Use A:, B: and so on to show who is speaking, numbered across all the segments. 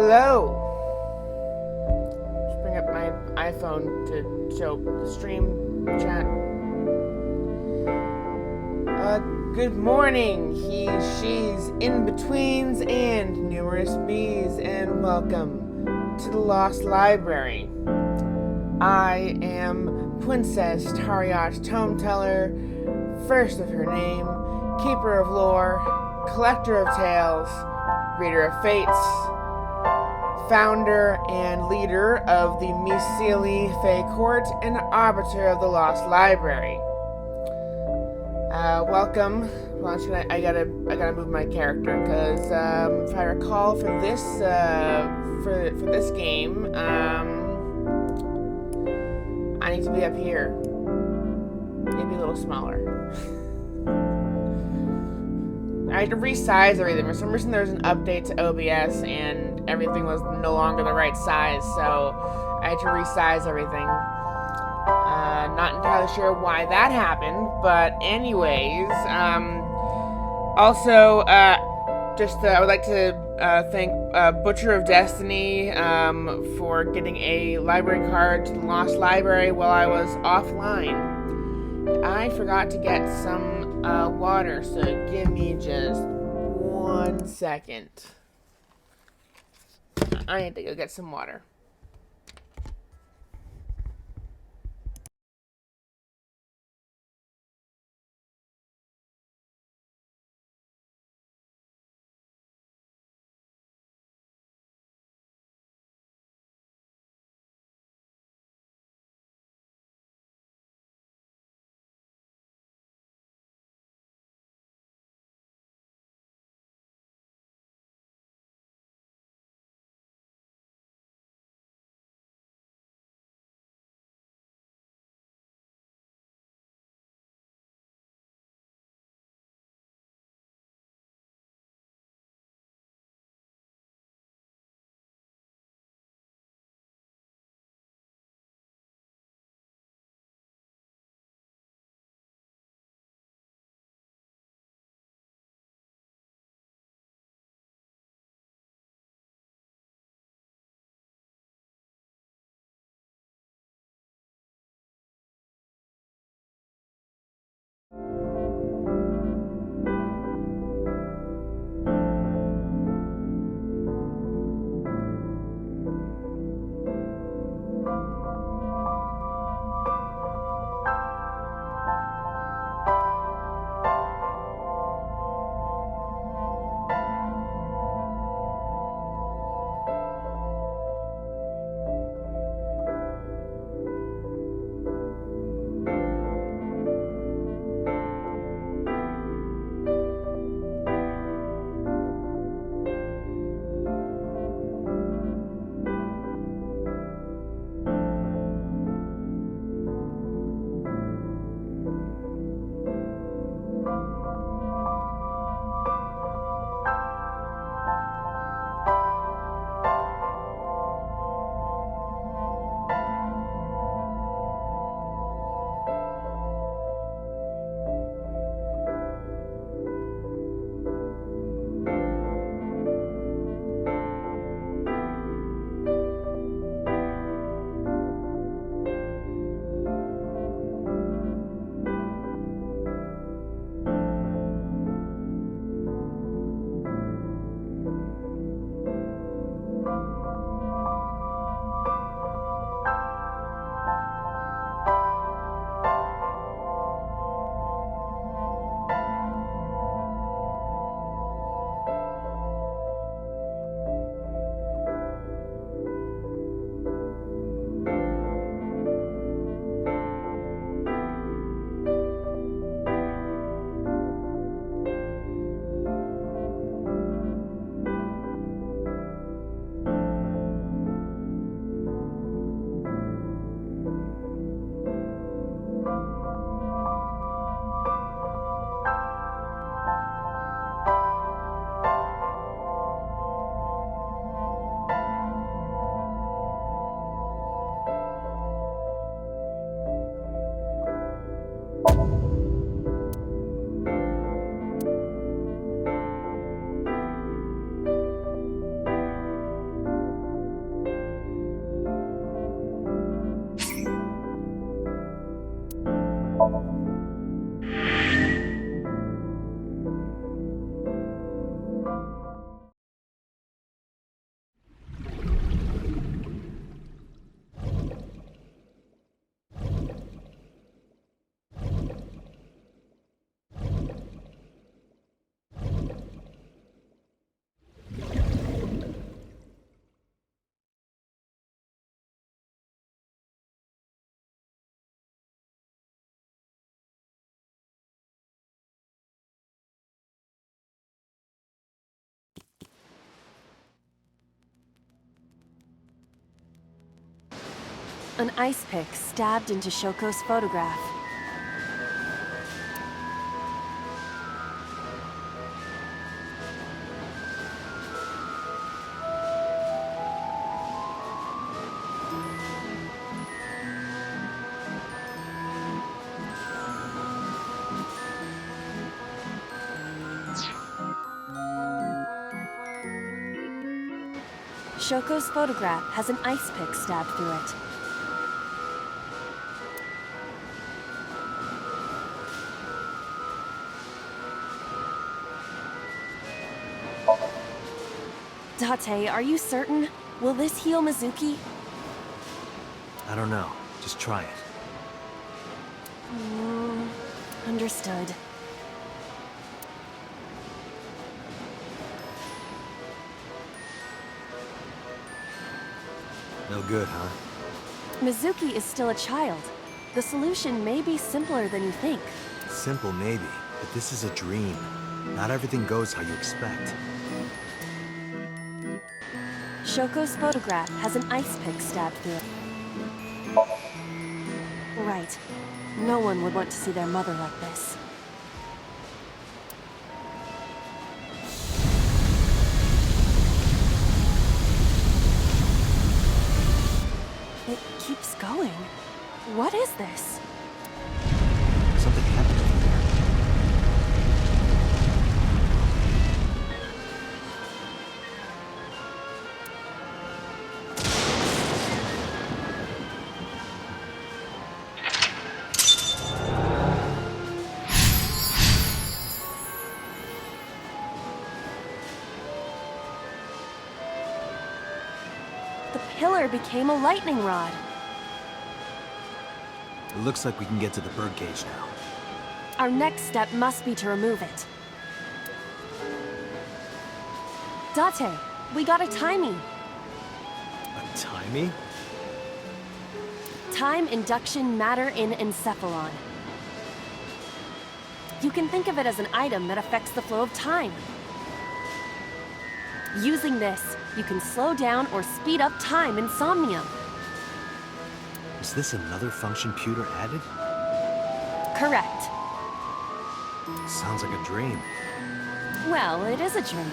A: Hello. Just bring up my iPhone to show the stream chat. Good morning, he's, she's, in-betweens, and numerous bees, and welcome to the Lost Library. I am Pwincess, Tariat Tome Teller, first of her name, keeper of lore, collector of tales, reader of fates, founder and leader of the Myceli Fey Court, and arbiter of the Lost Library. Welcome. Well, I gotta move my character because if I recall for this for this game, I need to be up here, maybe a little smaller. I had to resize everything. For some reason, there was an update to OBS and everything was no longer the right size, so I had to resize everything. Not entirely sure why that happened, but anyways, also, I would like to thank Butcher of Destiny for getting a library card to the Lost Library while I was offline. I forgot to get some water, so give me just 1 second. I need to go get some water.
B: An ice pick stabbed into Shoko's photograph. Shoko's photograph has an ice pick stabbed through it. Date, are you certain? Will this heal Mizuki?
C: I don't know. Just try it.
B: Understood.
C: No good, huh?
B: Mizuki is still a child. The solution may be simpler than you think.
C: Simple, maybe. But this is a dream. Not everything goes how you expect.
B: Shoko's photograph has an ice pick stabbed through it. Right. No one would want to see their mother like this. It keeps going. What is this?
C: Something happened over there.
B: The pillar became a lightning rod.
C: It looks like we can get to the birdcage now.
B: Our next step must be to remove it. Date, we got a timing.
C: A timey?
B: Time induction matter in encephalon. You can think of it as an item that affects the flow of time. Using this, you can slow down or speed up time in Somnium.
C: Is this another function Pewter added?
B: Correct.
C: Sounds like a dream.
B: Well, it is a dream.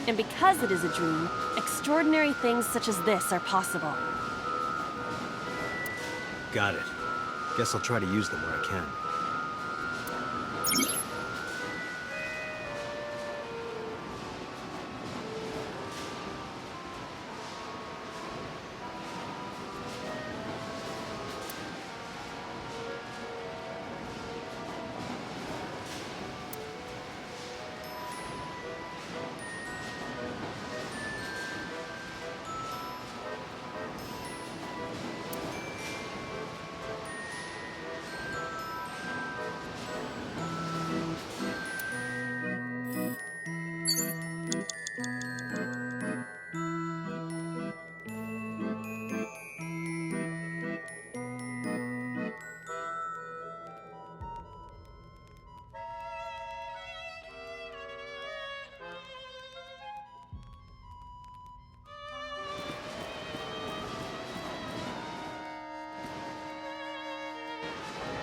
B: And because it is a dream, extraordinary things such as this are possible.
C: Got it. Guess I'll try to use them where I can.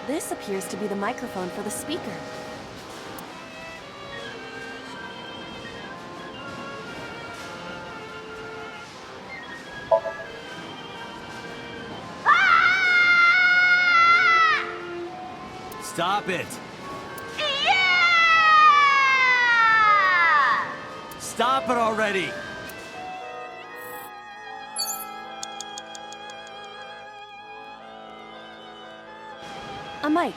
B: This appears to be the microphone for the speaker.
C: Stop it!
D: Yeah!
C: Stop it already!
B: A mic.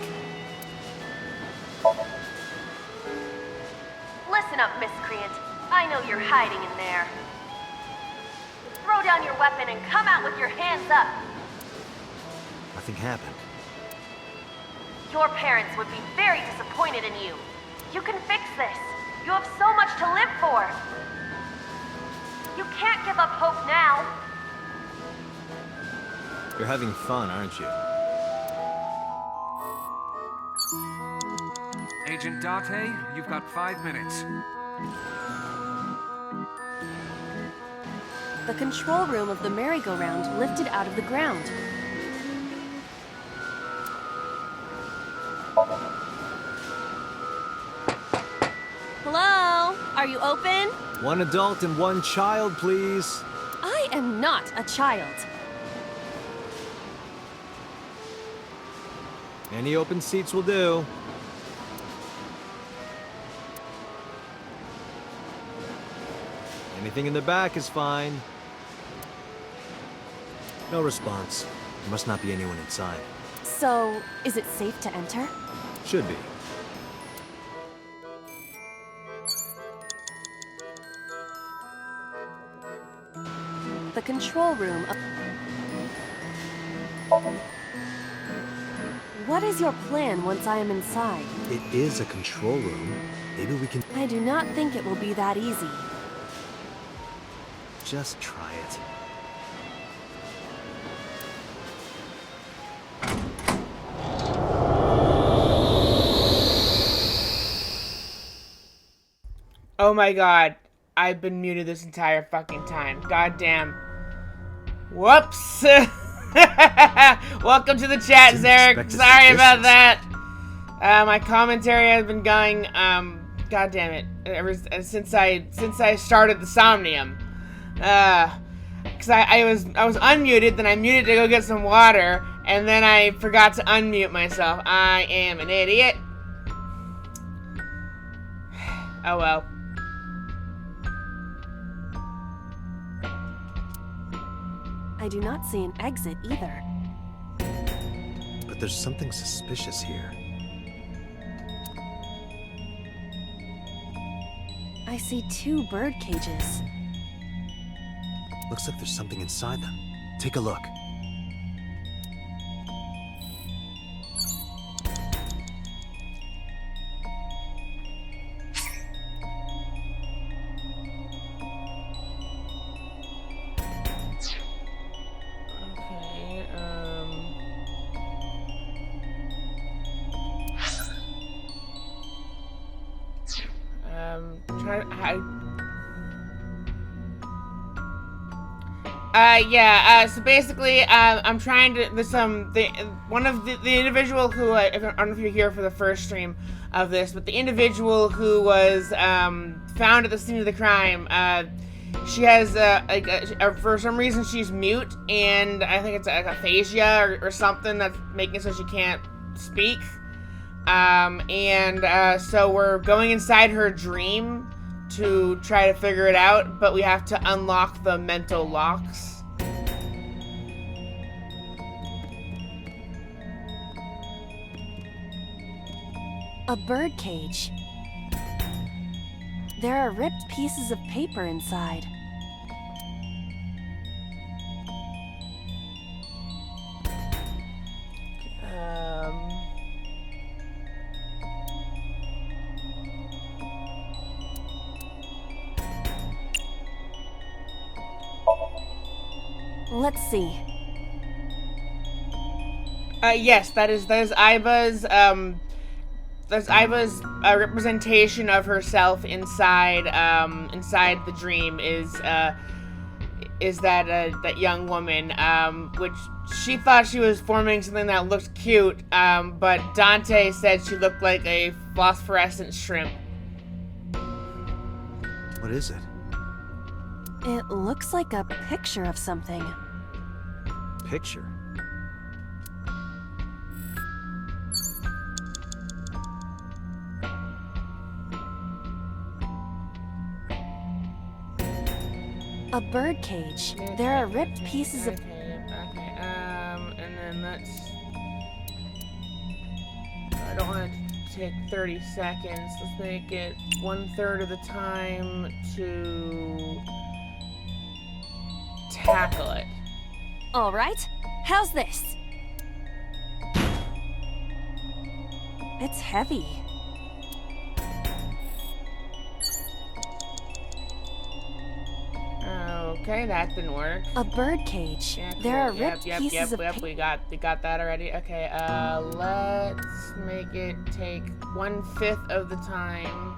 D: Listen up, miscreant. I know you're hiding in there. Throw down your weapon and come out with your hands up.
C: Nothing happened.
D: Your parents would be very disappointed in you. You can fix this. You have so much to live for. You can't give up hope now.
C: You're having fun, aren't you?
E: Hey Agent Date, you've got 5 minutes.
B: The control room of the merry-go-round lifted out of the ground. Hello? Are you open?
C: One adult and one child, please.
B: I am not a child.
C: Any open seats will do. Anything in the back is fine. No response. There must not be anyone inside.
B: So, is it safe to enter?
C: Should be.
B: The control room of... What is your plan once I am inside?
C: It is a control room. Maybe we can
B: I do not think it will be that easy.
C: just try it.
A: Oh my god. I've been muted this entire fucking time. God damn. Whoops. Welcome to the chat, Zarek. Sorry about that. My commentary has been going, god damn it, since I started the Somnium. Cause I was unmuted, then I muted to go get some water, and then I forgot to unmute myself. I am an idiot. Oh well.
B: I do not see an exit either.
C: But there's something suspicious here.
B: I see 2 bird cages.
C: Looks like there's something inside them. Take a look.
A: So basically, I'm trying to, one of the individual who, I don't know if you're here for the first stream of this, but the individual who was, found at the scene of the crime, she has, for some reason she's mute, and I think it's like aphasia or something that's making it so she can't speak. So we're going inside her dream to try to figure it out, but we have to unlock the mental locks.
B: A bird cage. There are ripped pieces of paper inside. Let's see.
A: Yes, that is Iba's, that's Iba's representation of herself inside the dream is that young woman, which she thought she was forming something that looked cute, but Dante said she looked like a phosphorescent shrimp.
C: What is it?
B: It looks like a picture of something.
C: Picture?
B: A bird cage. There are ripped pieces of...
A: Okay, and then let's... I don't want to take 30 seconds. Let's make it 1/3 of the time to tackle it.
B: All right. How's this? It's heavy.
A: Okay, that didn't work.
B: A bird cage.
A: Yeah,
B: There are
A: yep,
B: ripped
A: yep,
B: pieces of
A: we got that already. Okay, let's make it take 1/5 of the time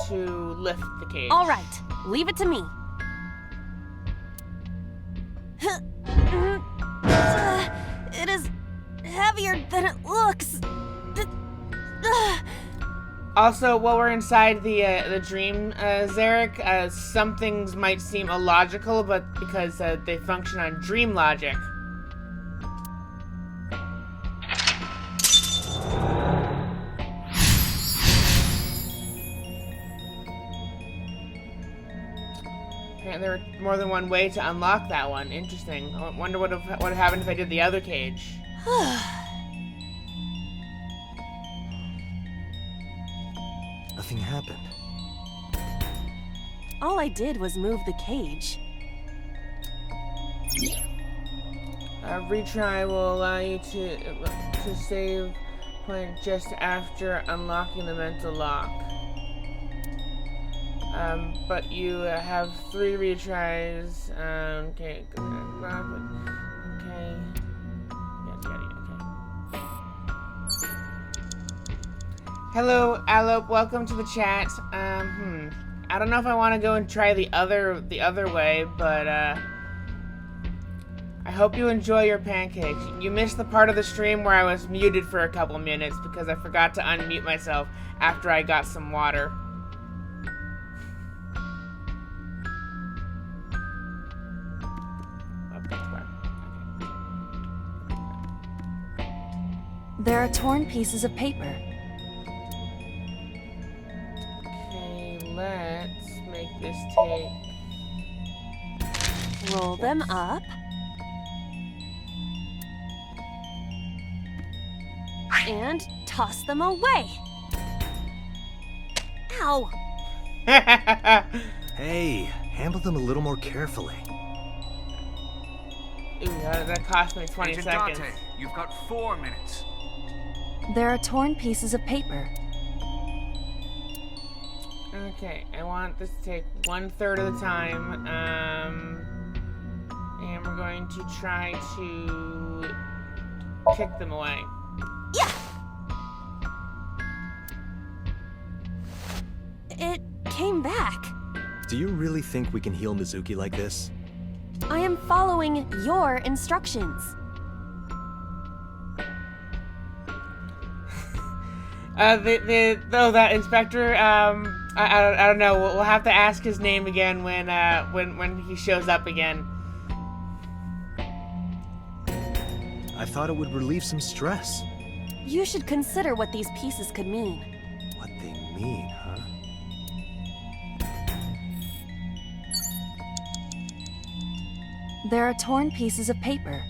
A: to lift the cage.
B: All right, leave it to me. It is heavier than it looks.
A: Also, while we're inside the dream, Zarek, some things might seem illogical, but because they function on dream logic. Apparently, there were more than one way to unlock that one. Interesting. I wonder what would happen if I did the other cage.
C: Nothing happened.
B: All I did was move the cage.
A: A retry will allow you to save point just after unlocking the mental lock. But you have 3 retries. Okay. Okay. Hello, Alop. Welcome to the chat. I don't know if I want to go and try the other way, but I hope you enjoy your pancakes. You missed the part of the stream where I was muted for a couple minutes because I forgot to unmute myself after I got some water.
B: There are torn pieces of paper.
A: Let's make this take...
B: Roll them up. And toss them away. Ow!
C: Hey, handle them a little more carefully.
A: Ooh, that cost me 20
E: Agent
A: seconds.
E: Dante, you've got 4 minutes.
B: There are torn pieces of paper.
A: Okay, I want this to take 1/3 of the time, and we're going to try to kick them away.
B: Yeah! It came back.
C: Do you really think we can heal Mizuki like this?
B: I am following your instructions.
A: That inspector, I don't know. We'll have to ask his name again when he shows up again.
C: I thought it would relieve some stress.
B: You should consider what these pieces could mean.
C: What they mean, huh?
B: There are torn pieces of paper.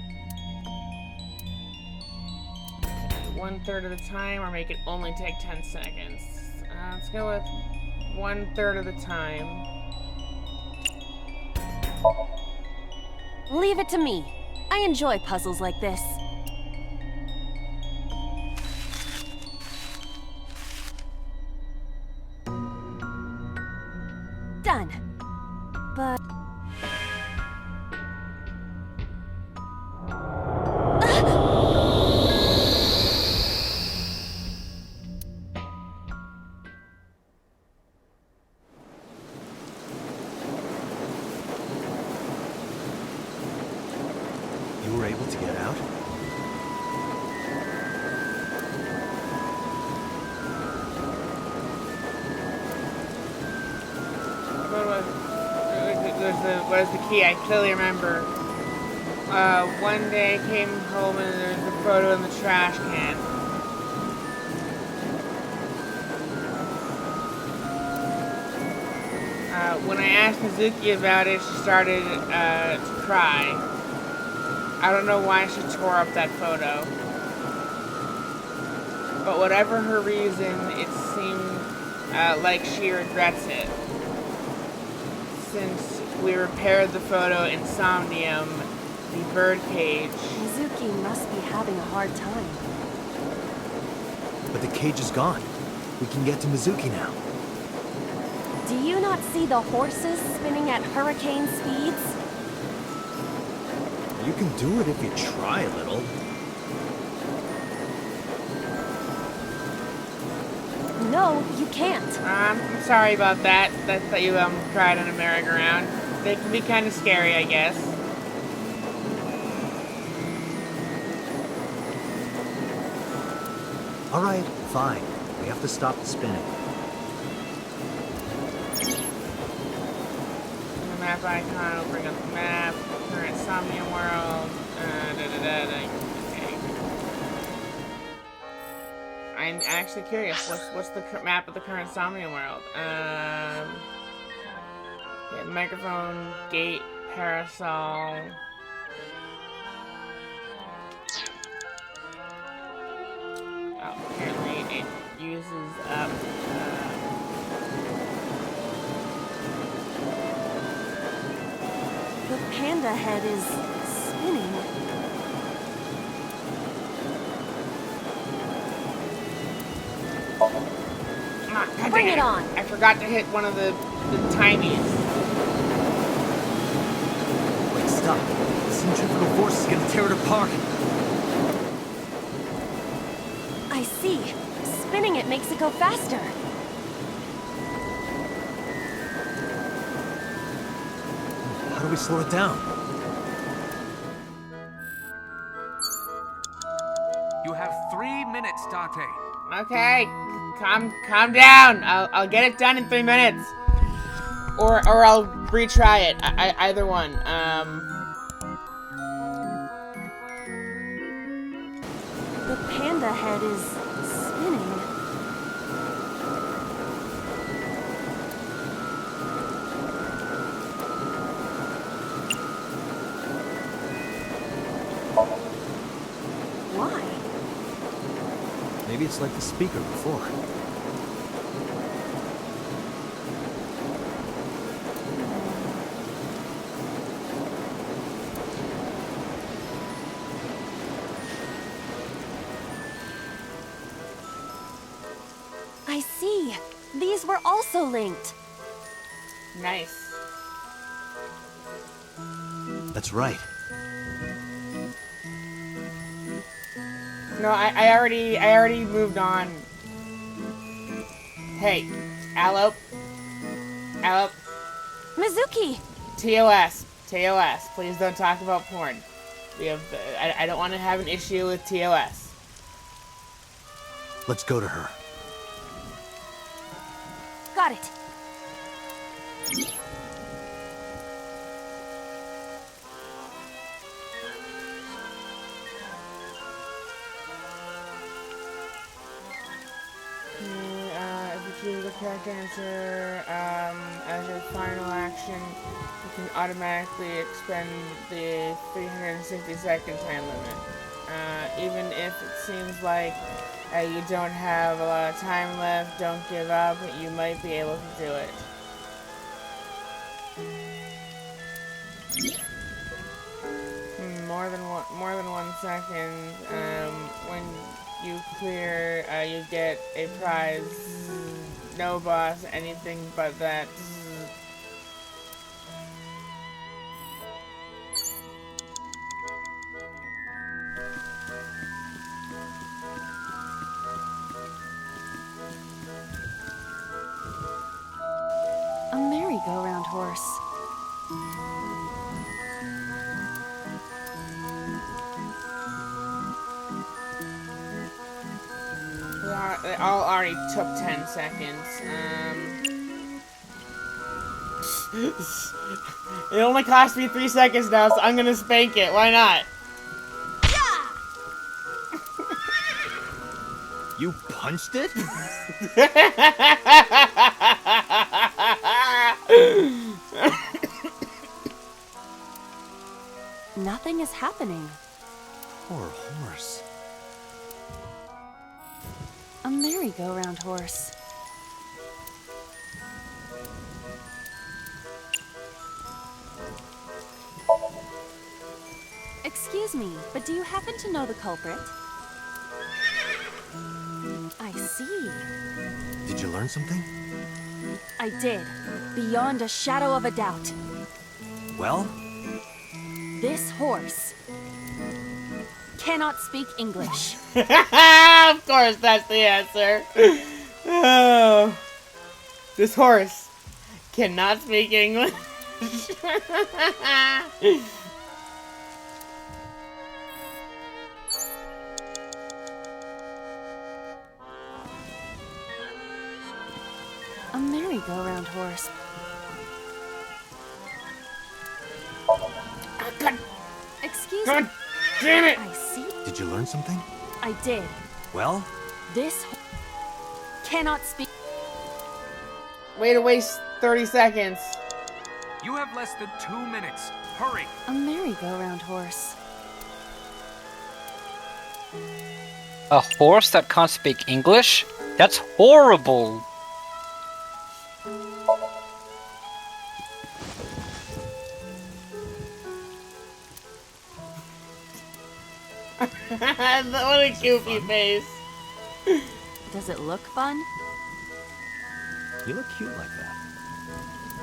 A: 1/3 of the time, or make it only take 10 seconds. Let's go with 1/3 of the time.
B: Leave it to me. I enjoy puzzles like this. Done. But...
C: You were able to get out?
A: Where's the key? I clearly remember. One day I came home and there was a photo in the trash can. When I asked Mizuki about it, she started to cry. I don't know why she tore up that photo. But whatever her reason, it seemed like she regrets it. Since we repaired the photo in Somnium, the birdcage.
B: Mizuki must be having a hard time.
C: But the cage is gone. We can get to Mizuki now.
B: Do you not see the horses spinning at hurricane speeds?
C: You can do it if you try a little.
B: No, you can't.
A: I'm sorry about that. That you tried on a merry-go-round. They can be kind of scary, I guess.
C: All right, fine. We have to stop the spinning.
A: The map icon will bring up the map. Current Somnium World. Okay. I'm actually curious. What's the map of the current Somnium World? Yeah, microphone, gate, parasol. Oh, apparently it uses up.
B: The panda head is spinning. Bring it on.
A: I forgot to hit one of the timies.
C: Wait, stop. The centrifugal force is gonna tear it apart.
B: I see. Spinning it makes it go faster.
C: How do we slow it down?
E: You have 3 minutes, Dante.
A: Okay, calm down. I'll get it done in 3 minutes, or I'll retry it. Either one.
B: The panda head is spinning. Why?
C: Maybe it's like the speaker before.
B: I see. These were also linked.
A: Nice.
C: That's right.
A: No, I already moved on. Hey, Allo.
B: Mizuki!
A: TOS. Please don't talk about porn. We have. I don't want to have an issue with TOS.
C: Let's go to her.
B: Got it.
A: If you choose the correct answer as your final action, you can automatically expend the 360-second time limit. Even if it seems like you don't have a lot of time left, don't give up. You might be able to do it. More than 1 second. When you clear, you get a prize. No boss, anything but that.
B: A merry-go-round horse.
A: They all already took 10 seconds. It only cost me 3 seconds now, so I'm gonna spank it. Why not?
C: You punched it?
B: Nothing is happening.
C: Poor horse.
B: A merry-go-round horse. Excuse me, but do you happen to know the culprit? I see.
C: Did you learn something?
B: I did, beyond a shadow of a doubt.
C: Well?
B: This horse cannot speak English.
A: Of course, that's the answer. Oh. This horse cannot speak English.
B: A merry-go-round horse.
A: Oh, God.
B: Excuse
A: God
B: me.
A: damn it!
B: I see.
C: Did you learn something?
B: I did.
C: Well?
B: This cannot speak.
A: Way to waste 30 seconds.
E: You have less than 2 minutes. Hurry.
B: A merry-go-round horse.
F: A horse that can't speak English? That's horrible.
A: What a goofy face.
B: Does it look fun?
C: You look cute like that.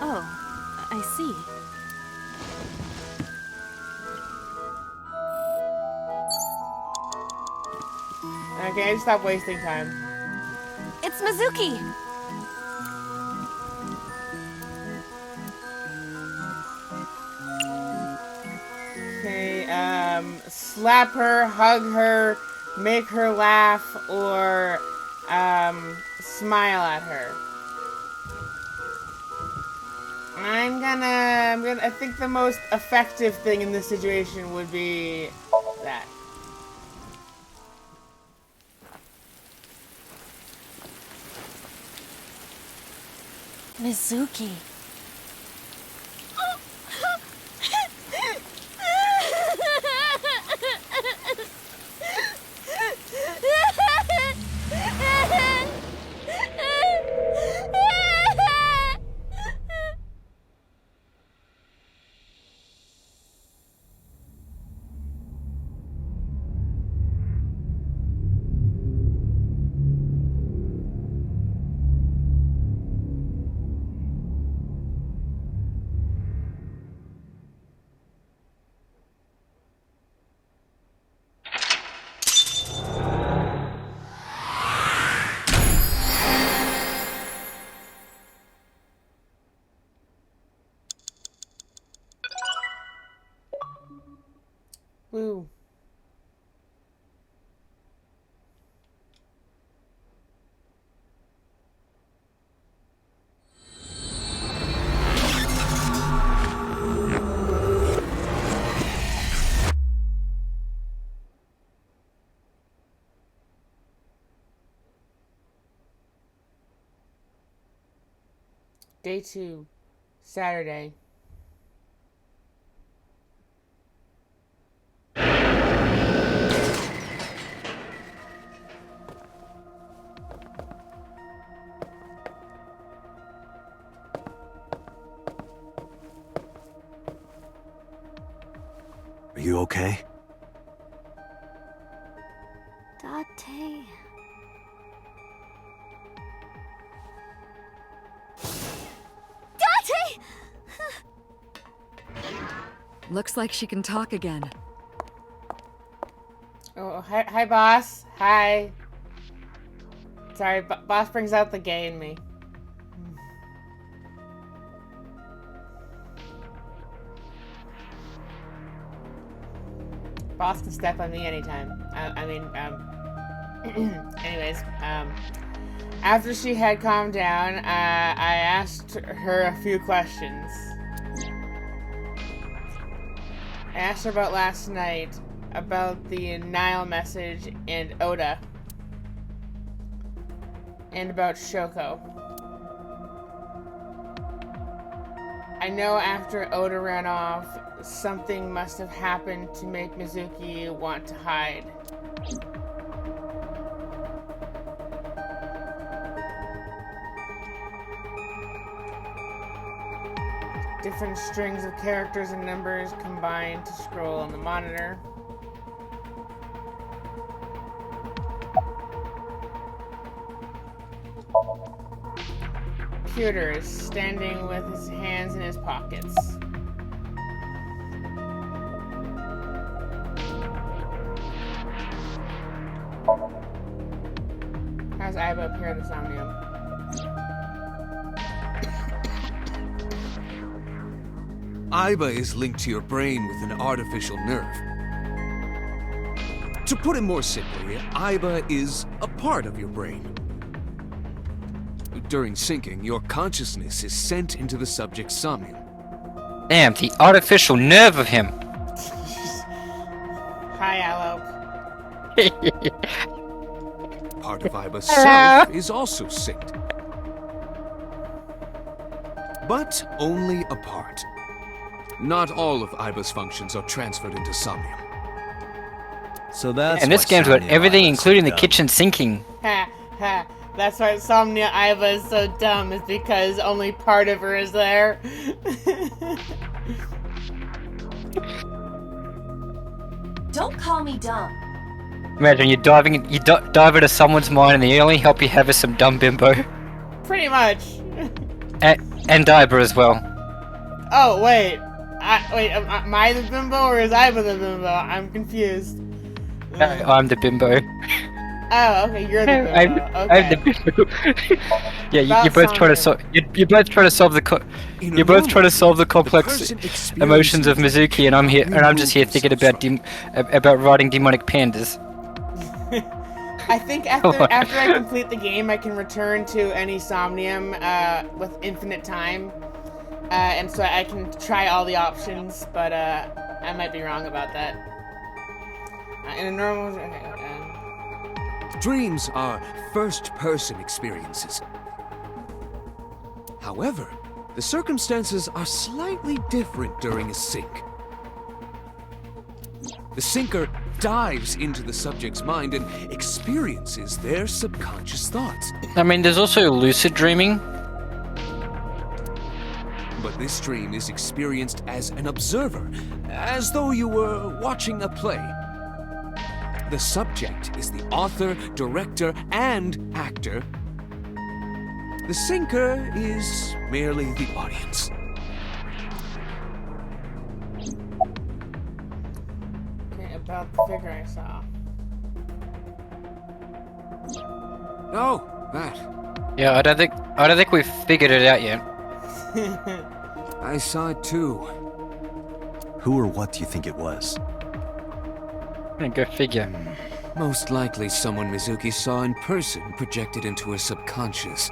B: Oh, I see.
A: Okay, stop wasting time.
B: It's Mizuki!
A: Okay, slap her, hug her, make her laugh, or, smile at her. I think the most effective thing in this situation would be that.
B: Mizuki.
A: Woo. Day 2, Saturday.
C: Are you okay?
B: Date. Date!
G: Looks like she can talk again.
A: Oh, hi, boss. Hi. Sorry, boss brings out the gay in me. Boss can step on me anytime. Anyways, after she had calmed down, I asked her a few questions. I asked her about last night, about the Nile message and Oda, and about Shoko. I know after Oda ran off, something must have happened to make Mizuki want to hide. Different strings of characters and numbers combined to scroll on the monitor. computer is standing with his hands in his pockets. How's Iba appear in the Somnium?
E: Iba is linked to your brain with an artificial nerve. To put it more simply, Iba is a part of your brain. During syncing, your consciousness is sent into the subject's somnium.
F: Damn, the artificial nerve of him.
A: Hi, Aloe.
E: Part of Iba's self is also synced. But only a part. Not all of Iba's functions are transferred into somnium.
C: So that's
F: And this
C: why
F: game's got
C: Somnia
F: everything,
C: Iba's so
F: including the
C: dumb.
F: kitchen sinking.
A: Ha ha. That's why Somnia Iba is so dumb, is because only part of her is there.
D: Don't call me dumb.
F: Imagine you dive into someone's mind and the only help you have is some dumb bimbo.
A: Pretty much.
F: And Iba as well.
A: Oh, wait. Am I the bimbo or is Iba the bimbo? I'm confused.
F: I'm the bimbo.
A: Oh, okay, you're the bimbo.
F: I'm the bimbo. Yeah, you're both trying to solve. You're both trying to solve the. You're both trying to solve the complex emotions of Mizuki, and I'm just here thinking about writing demonic pandas.
A: I think after I complete the game, I can return to any Somnium with infinite time, and so I can try all the options. But I might be wrong about that. In a normal,
E: Dreams are first-person experiences. However, the circumstances are slightly different during a sync. The syncer dives into the subject's mind and experiences their subconscious thoughts.
F: I mean, there's also lucid dreaming.
E: But this dream is experienced as an observer, as though you were watching a play. The subject is the author, director, and actor. The syncer is merely the audience.
A: okay, about the figure I saw.
E: Oh, that.
F: Yeah, I don't think we've figured it out yet.
E: I saw it too.
C: Who or what do you think it was?
F: Go figure.
E: Most likely someone Mizuki saw in person projected into her subconscious.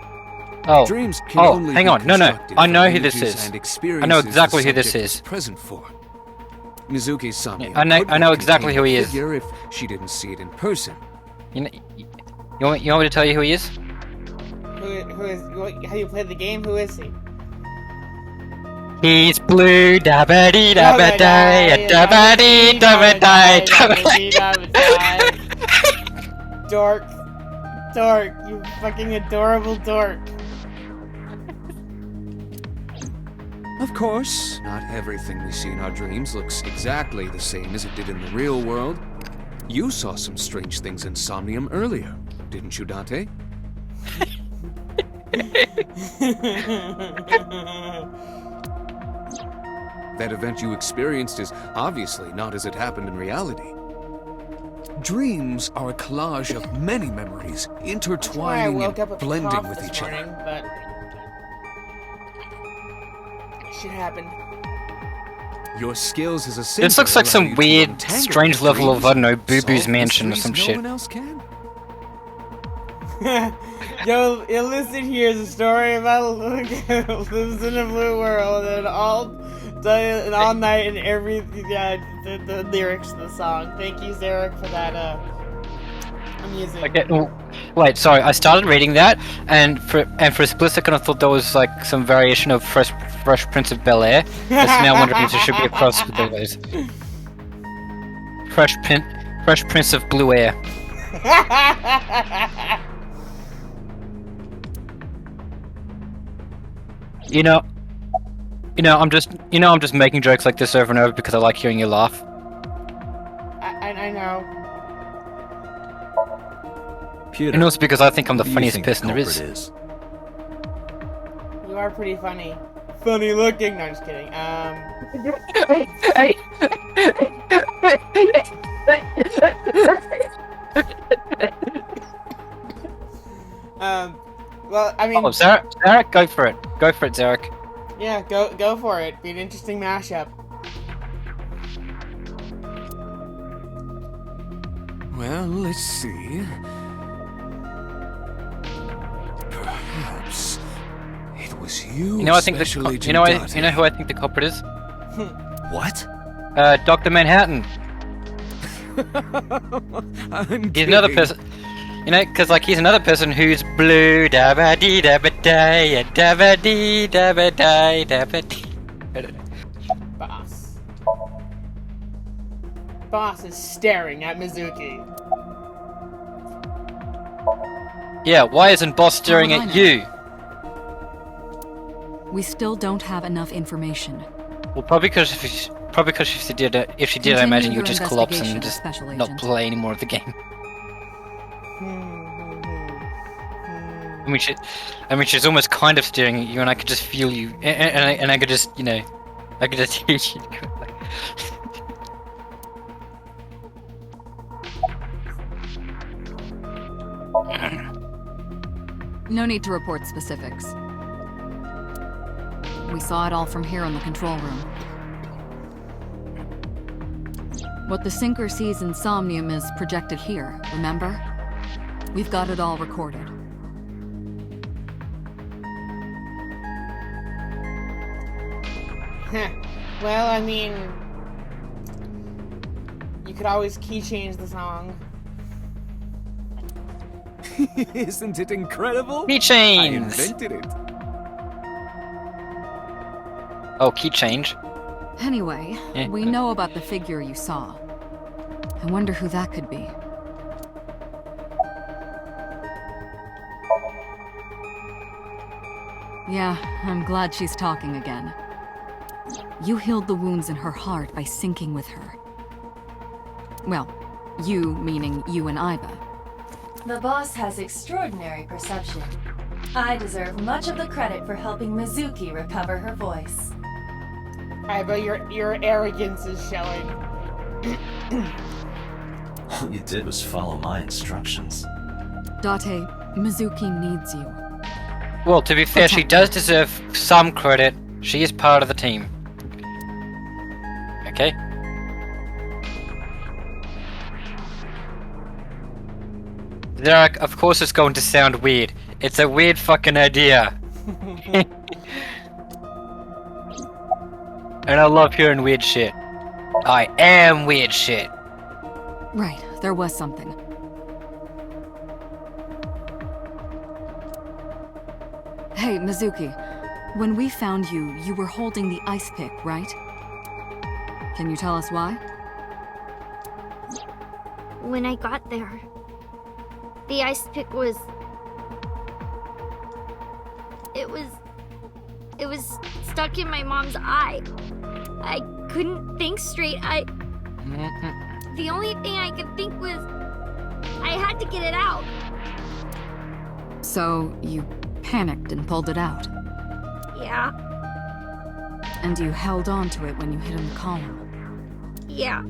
F: Oh,
E: Dreams can only
F: hang
E: be
F: on. No.
E: constructed
F: I know
E: from
F: who this
E: images
F: is.
E: and
F: I
E: experiences
F: know exactly
E: the
F: who this
E: subject
F: is.
E: present for. Mizuki's somnium.
F: I know
E: could not
F: exactly
E: contain
F: who he
E: the
F: is.
E: figure if she didn't see it in person.
F: You want me to tell you who he is?
A: Who is? How you played the game? Who is he?
F: He's blue, da-ba-dee, da-ba-die, da-ba-dee, da-ba-die, da-ba-die.
A: Dork, you fucking adorable dork.
E: Of course, not everything we see in our dreams looks exactly the same as it did in the real world. You saw some strange things in Somnium earlier, didn't you, Dante? That event you experienced is obviously not as it happened in reality. Dreams are a collage of many memories,
A: That's why I
E: intertwining
A: woke up
E: and
A: with
E: blending
A: cough
E: with
A: this
E: each
A: morning,
E: other.
A: but shit happened.
E: Your skills as a singer
F: This looks like
E: allow
F: some
E: you to
F: weird,
E: untangle
F: strange
E: the
F: level of,
E: dreams,
F: I don't know, Boo Boo's
E: solve
F: Mansion or
E: mysteries
F: some
E: no
F: shit.
E: one else can.
A: Yo, listen, here's a story about a little girl who lives in a blue world and all day and all night and every the lyrics of the song. Thank you, Zarek, for that music.
F: Okay, wait, sorry, I started reading that, and for a split second I thought that was like some variation of Fresh Prince of Bel-Air. That's now wondering if it should be a cross with those. Fresh Prince of Blue Air. I'm just making jokes like this over and over because I like hearing you laugh.
A: I know.
C: Pewter,
F: And also because I think I'm the
C: who do you
F: funniest
C: think
F: person there
C: culprit
F: is.
A: are pretty funny. Funny looking. No, just kidding. Well, I mean.
F: Oh, Zarek, go for it. Go for it, Zarek.
A: Yeah, go for it. Be an interesting mashup.
E: Well, let's see. Perhaps it was you.
F: You know, I think
E: Special Agent
F: you know
E: Dante.
F: who I think the culprit is?
C: What?
F: Dr. Manhattan.
E: I'm
F: He's another
E: kidding.
F: person. You know, because like he's another person who's blue da ba dee da ba day da ba dee da ba day da ba dee.
A: Boss. Boss is staring at Mizuki.
F: Yeah, why isn't Boss staring
G: How would
F: at
G: I know?
F: you?
G: We still don't have enough information.
F: Well, probably because if she did, I
G: Continue
F: imagine you
G: your
F: would just collapse
G: investigation,
F: and just
G: Special
F: not
G: Agent.
F: play any more of the game. I mean, she's almost kind of staring at you, and I could just feel you, and I could just, you know, I could just hear you.
G: No need to report specifics. We saw it all from here in the control room. What the Sinker sees in Somnium is projected here, remember? We've got it all recorded.
A: Well, I mean, you could always key change the song.
E: Isn't it incredible? I
F: Keychains!
E: invented it.
F: Oh, key change.
G: Anyway,
F: Eh.
G: we know about the figure you saw. I wonder who that could be. Yeah, I'm glad she's talking again. You healed the wounds in her heart by syncing with her. Well, you meaning you and Iba.
H: The boss has extraordinary perception. I deserve much of the credit for helping Mizuki recover her voice.
A: Alright, but your arrogance is showing.
I: All you did was follow my instructions.
G: Date, Mizuki needs you.
F: Well, to be fair, she does deserve some credit. She is part of the team. Okay? Zarek, of course it's going to sound weird. It's a weird fucking idea. And I love hearing weird shit. I am weird shit.
G: Right, there was something. Hey, Mizuki. When we found you, you were holding the ice pick, right? Can you tell us why?
J: When I got there, the ice pick was... It was stuck in my mom's eye. I couldn't think straight. The only thing I could think was I had to get it out.
G: So, you panicked and pulled it out.
J: Yeah,
G: And you held on to it when you hit in the column.
J: yeah.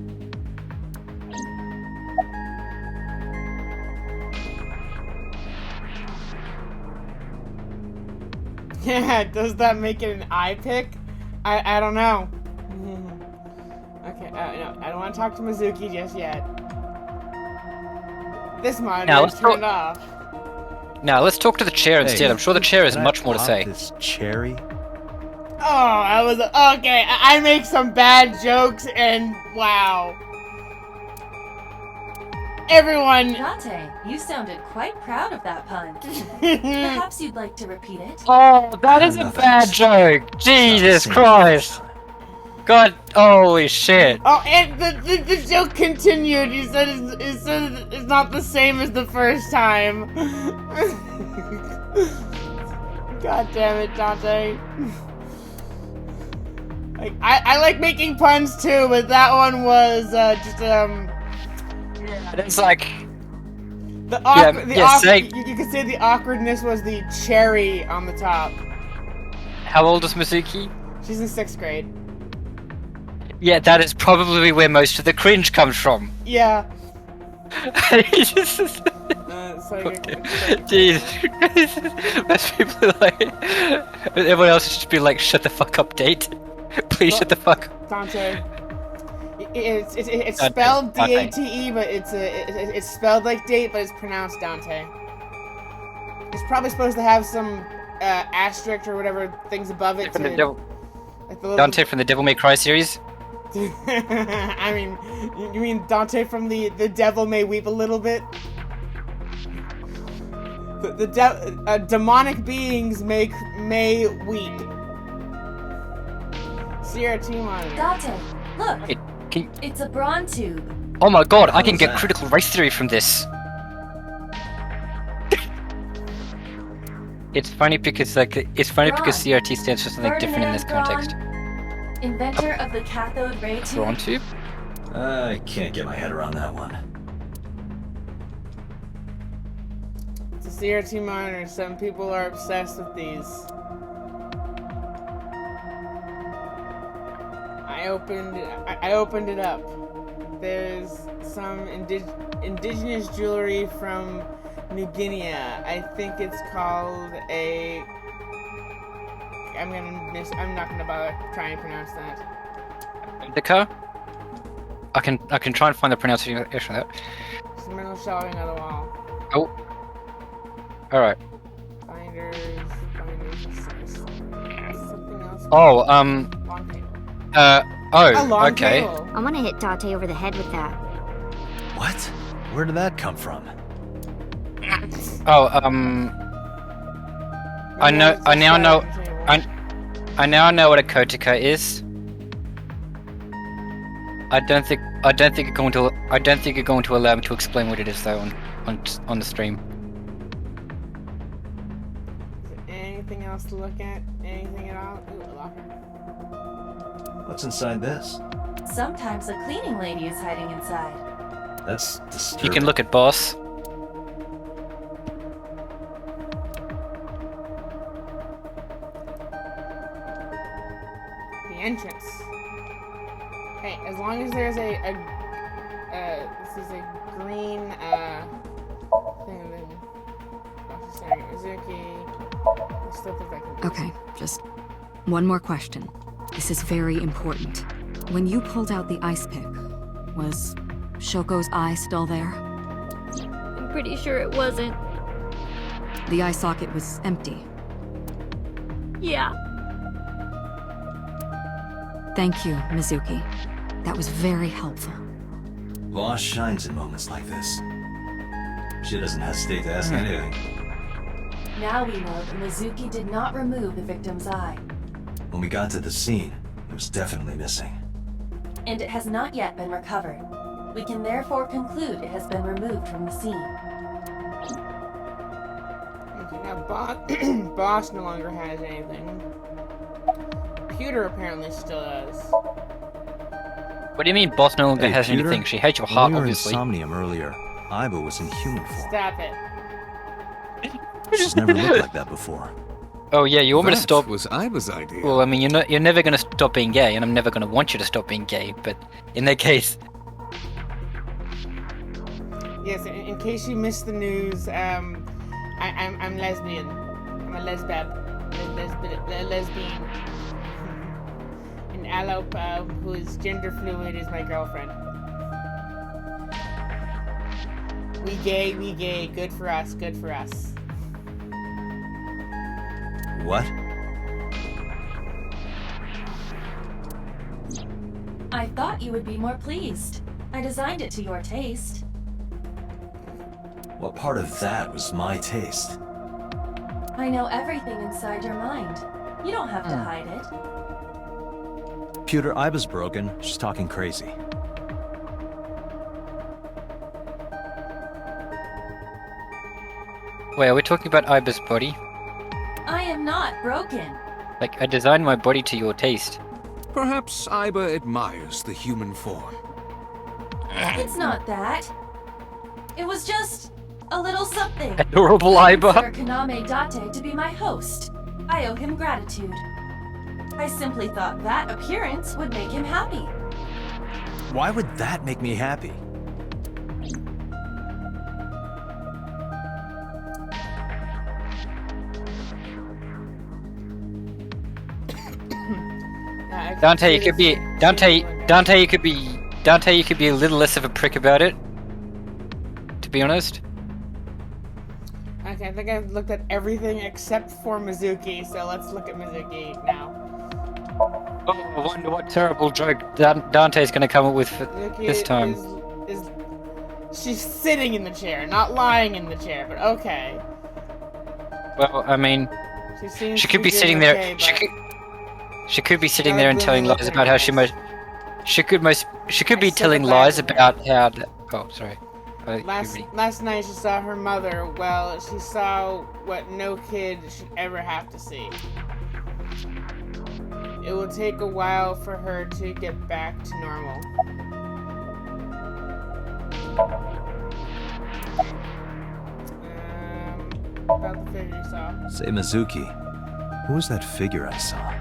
A: Yeah, does that make it an eye pick? I don't know. Okay, no, I don't want to talk to Mizuki just yet. This monitor is turned off.
F: Now, let's talk to the chair instead.
C: Hey,
F: I'm sure the chair has
C: can I
F: much more to
C: pop
F: say.
C: This cherry?
A: Oh, I was okay. I make some bad jokes, and wow. Everyone.
H: Dante, you sounded quite proud of that pun. Perhaps you'd like to repeat it?
F: Oh, that is a bad joke! Jesus Christ! God, holy shit!
A: Oh, and the joke continued. He said it's not the same as the first time. God damn it, Dante. Like I like making puns too, but that one was
F: It's like...
A: the awkward.
F: yeah, say-
A: You could say the awkwardness was the cherry on the top.
F: How old is Mizuki?
A: She's in 6th grade.
F: Yeah, that is probably where most of the cringe comes from.
A: Yeah.
F: Jesus Christ. Most people are like... Everyone else should just be like, shut the fuck up, date. Please shut the fuck up.
A: Dante. It's spelled D-A-T-E, but it's spelled like date, but it's pronounced Dante. It's probably supposed to have some asterisk or whatever things above it.
F: From Dante from the Devil May Cry series?
A: I mean, you mean Dante from the Devil May Weep a little bit? The demonic beings may weep. CRT monitor.
H: Dante, look.
F: Hey,
H: it's a brawn tube.
F: Oh my god, I can get critical race theory from this. It's funny because CRT stands for something different in this context.
H: Inventor of the cathode ray tube.
F: Brawn tube?
I: I can't get my head around that one.
A: It's a CRT monitor. Some people are obsessed with these. I opened it up. There's some indigenous jewelry from New Guinea. I think it's called a... I'm not gonna bother trying to pronounce that.
F: Indica? I can try and find the pronunciation of that.
A: Some metal shelving on the wall.
F: Oh. Alright.
A: Binders, something else.
F: Oh, okay.
J: I'm gonna hit Dante over the head with that.
C: What? Where did that come from?
F: Oh, I now know what a Kotica is. I don't think you're going to allow me to explain what it is though on the stream.
A: Is there anything else to look at? Anything at all? Ooh, a locker.
I: What's inside this?
H: Sometimes a cleaning lady is hiding inside.
I: That's disturbing.
F: You can look at boss.
A: Entrance. Hey, as long as there's this is a green thing, then Mizuki. I still think I can do
G: Okay, just one more question. This is very important. When you pulled out the ice pick, was Shoko's eye still there?
J: I'm pretty sure it wasn't.
G: The eye socket was empty.
J: Yeah.
G: Thank you, Mizuki. That was very helpful.
I: Boss shines in moments like this. She doesn't hesitate to ask anything.
H: Now we know that Mizuki did not remove the victim's eye.
I: When we got to the scene, it was definitely missing.
H: And it has not yet been recovered. We can therefore conclude it has been removed from the scene.
A: Okay, now Boss no longer has anything. Pewter apparently still does.
F: What do you mean boss no longer has
C: Peter?
F: anything? She hates your heart,
C: When we were
F: obviously.
C: in Somnium earlier, Aiba was in human form.
A: Stop it.
C: She's never looked like that before.
F: Oh yeah, you want me to stop?
E: Was Aiba's idea.
F: Well, I mean, you're never gonna stop being gay, and I'm never gonna want you to stop being gay. But in that case,
A: Yes, in case you missed the news, I'm lesbian. I'm a lesbian. And Alop, who is gender fluid, is my girlfriend. We gay. Good for us.
C: What?
H: I thought you would be more pleased. I designed it to your taste.
I: What part of that was my taste?
H: I know everything inside your mind. You don't have to hide it.
C: Pewter, Aiba's broken. She's talking crazy.
F: wait, are we talking about Aiba's body?
H: I am not broken.
F: Like, I designed my body to your taste.
E: Perhaps Aiba admires the human form.
H: It's not that. It was just a little something.
F: Adorable
H: I
F: Aiba.
H: consider Kaname Date to be my host. I owe him gratitude. I simply thought that appearance would make him happy.
C: Why would that make me happy?
F: Dante, you could be Dante, you could be a little less of a prick about it. To be honest.
A: Okay, I think I've looked at everything except for Mizuki, so let's look at Mizuki now.
F: Oh, I wonder what terrible joke Dante's gonna come up with for
A: Mizuki
F: this time.
A: She's sitting in the chair, not lying in the chair, but okay.
F: Well, I mean, she could be sitting there. She could be sitting there and telling lies about how she most. She could be telling lies about how. Oh, sorry.
A: Last night she saw her mother. Well, she saw what no kid should ever have to see. It will take a while for her to get back to normal. About the figure you saw.
C: Say, Mizuki, who was that figure I saw?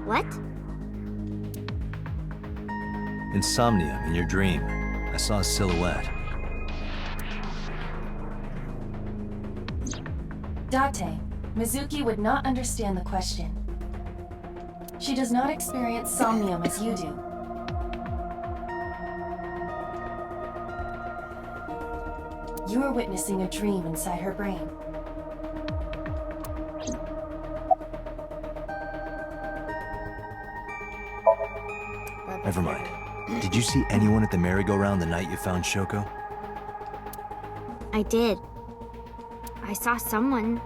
J: What?
C: Insomnia, in your dream. I saw a silhouette.
H: Date, Mizuki would not understand the question. She does not experience somnium as you do. You are witnessing a dream inside her brain.
C: Never mind. Did you see anyone at the merry-go-round the night you found Shoko?
J: I did. I saw someone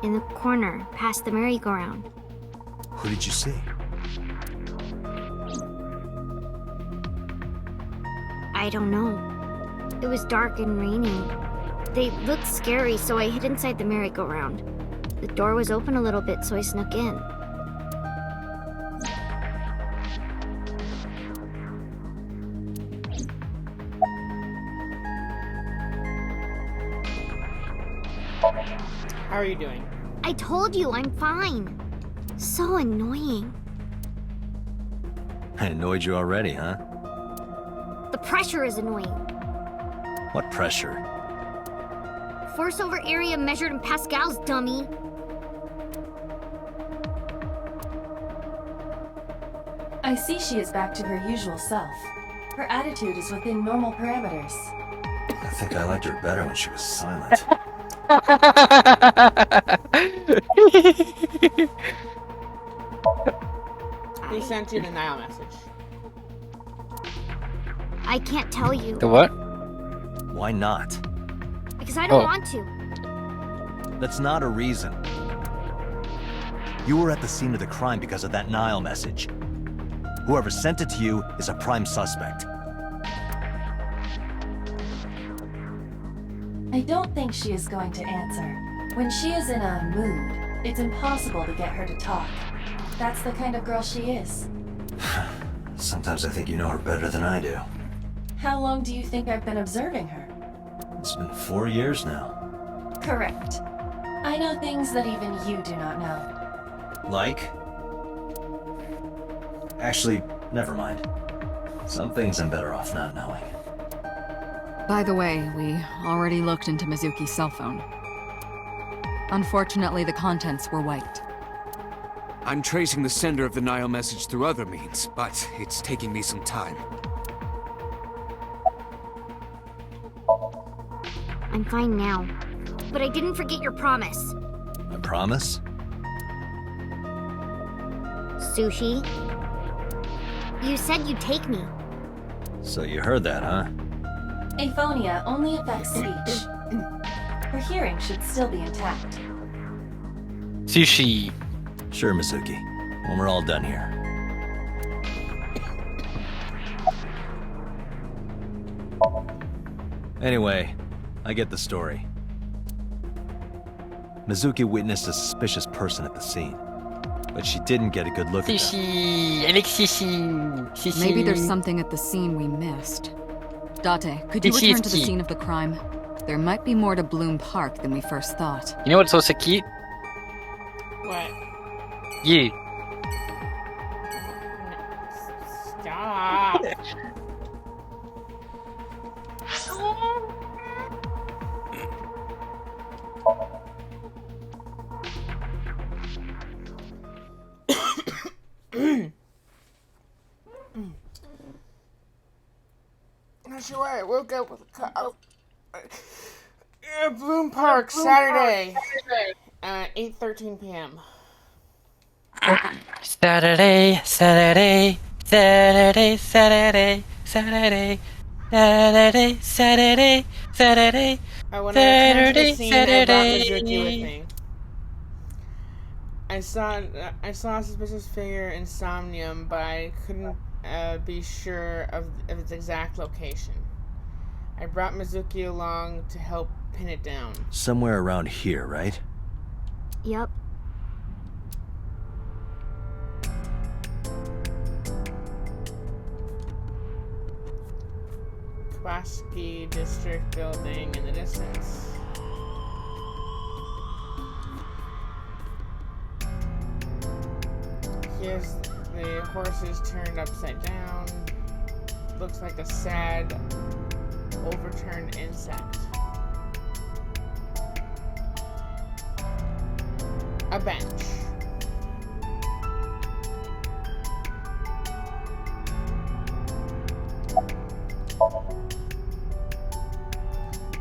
J: in the corner past the merry-go-round.
C: Who did you see?
J: I don't know. It was dark and raining. They looked scary, so I hid inside the merry-go-round. The door was open a little bit, so I snuck in.
A: How are you doing?
J: I told you, I'm fine. So annoying.
C: I annoyed you already, huh?
J: The pressure is annoying.
C: What pressure?
J: Force over area measured in pascals, dummy.
H: I see she is back to her usual self. Her attitude is within normal parameters.
I: I think I liked her better when she was silent.
A: He sent you the Nile message.
J: I can't tell you.
F: The what?
C: Why not?
J: Because I don't want to.
C: That's not a reason. You were at the scene of the crime because of that Nile message. Whoever sent it to you is a prime suspect.
H: I don't think she is going to answer. When she is in a mood, it's impossible to get her to talk. That's the kind of girl she is.
I: Sometimes I think you know her better than I do.
H: How long do you think I've been observing her?
I: It's been 4 years now.
H: Correct. I know things that even you do not know.
I: Like? Actually, never mind. Some things I'm better off not knowing.
G: By the way, we already looked into Mizuki's cell phone. Unfortunately, the contents were wiped.
E: I'm tracing the sender of the Nile message through other means, but it's taking me some time.
J: I'm fine now. But I didn't forget your promise.
C: A promise?
J: Sushi? You said you'd take me.
C: So you heard that, huh?
H: Aphonia only affects speech. Her hearing should still be intact.
F: Sushi.
C: Sure, Mizuki. When we're all done here. Anyway, I get the story. Mizuki witnessed a suspicious person at the scene, but she didn't get a good look at them.
F: Sushi. I like sushi.
G: Maybe there's something at the scene we missed. Date, could you return to the scene of the crime? There might be more to Bloom Park than we first thought.
F: You know what's also cute?
A: What?
F: You.
A: Stop. Not sure why I woke up with a cough. Bloom Park, Saturday, 8:13 p.m.
F: Saturday, Saturday, Saturday, Saturday, Saturday, Saturday, Saturday, Saturday.
A: When I returned to the scene, I brought Mizuki with me. I saw a suspicious figure in Somnium, but I couldn't be sure of its exact location. I brought Mizuki along to help pin it down.
C: Somewhere around here, right?
J: Yep.
A: Kabaski District building in the distance. Here's the horses turned upside down. Looks like a sad, overturned insect. A bench.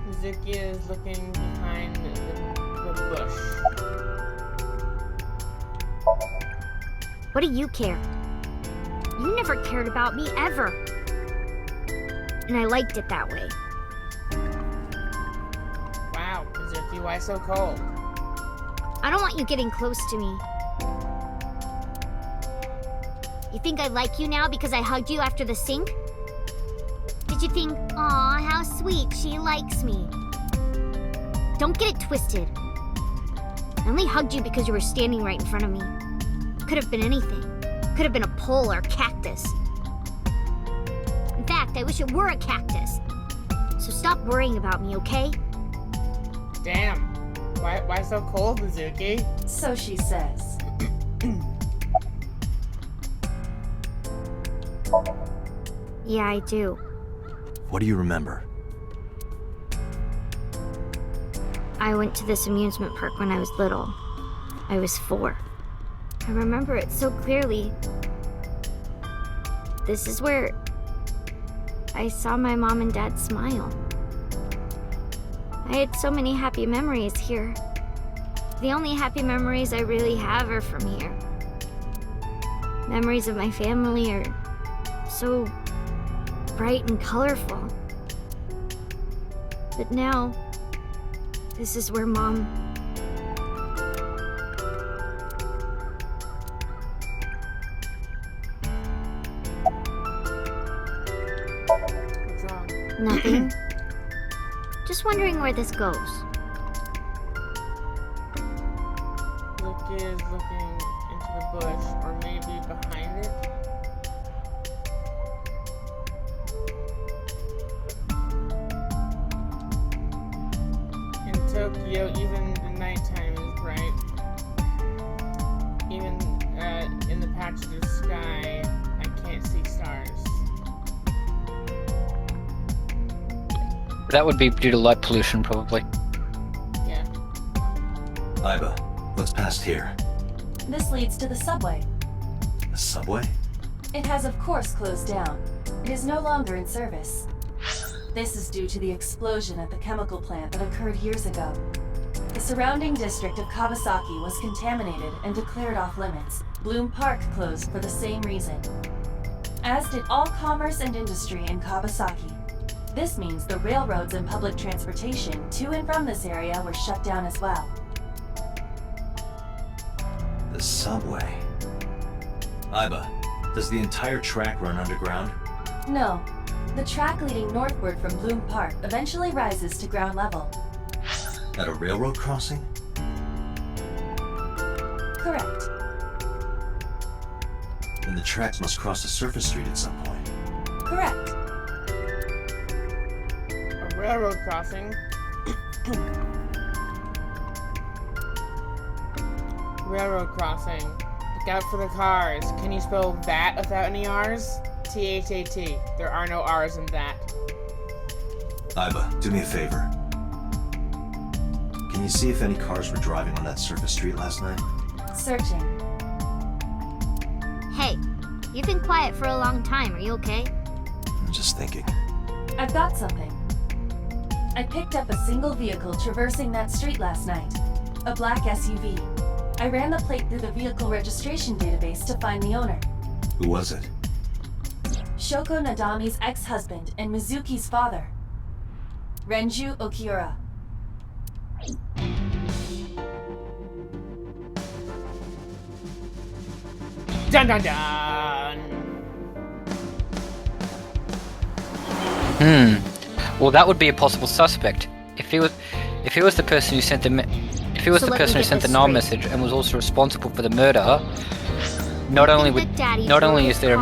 A: Mizuki is looking behind the bush.
J: What do you care? You never cared about me, ever. And I liked it that way.
A: Wow, Mizuki, why so cold?
J: I don't want you getting close to me. You think I like you now because I hugged you after the sink? Did you think, aw, how sweet, she likes me? Don't get it twisted. I only hugged you because you were standing right in front of me. Could have been anything. Could have been a pole or a cactus. In fact, I wish it were a cactus. So stop worrying about me, okay?
A: Damn. Why so cold, Mizuki?
H: So she says.
J: Yeah, I do.
C: What do you remember?
J: I went to this amusement park when I was little. I was 4. I remember it so clearly. This is where I saw my mom and dad smile. I had so many happy memories here. The only happy memories I really have are from here. Memories of my family are so bright and colorful. But now, this is where Mom...
A: What's wrong?
J: Nothing. Just wondering where this goes.
A: Mizuki is looking into the bush, or maybe behind it. In Tokyo, even the nighttime is bright. Even in the patches of sky, I can't see stars.
F: That would be due to light pollution, probably.
A: Yeah.
C: Iba, what's past here?
H: This leads to the subway.
C: The subway?
H: It has of course closed down. It is no longer in service. This is due to the explosion at the chemical plant that occurred years ago. The surrounding district of Kawasaki was contaminated and declared off limits. Bloom Park closed for the same reason. As did all commerce and industry in Kawasaki. This means the railroads and public transportation to and from this area were shut down as well.
C: The subway. Iba, does the entire track run underground?
H: No. The track leading northward from Bloom Park eventually rises to ground level.
C: At a railroad crossing?
H: Correct.
C: Then the tracks must cross a surface street at some point.
H: Correct.
A: A railroad crossing. Railroad crossing. Look out for the cars. Can you spell that without any R's? T-H-A-T. There are no R's in that.
C: Iba, do me a favor. Can you see if any cars were driving on that surface street last night?
H: Searching.
J: Hey, you've been quiet for a long time. Are you okay?
C: I'm just thinking.
H: I've got something. I picked up a single vehicle traversing that street last night. A black SUV. I ran the plate through the vehicle registration database to find the owner.
C: Who was it?
H: Shoko Nadami's ex-husband and Mizuki's father. Renju Okiura.
A: Dun dun dun!
F: Well, that would be a possible suspect. If he was the person who sent the Nile message and was also responsible for the murder, not only is there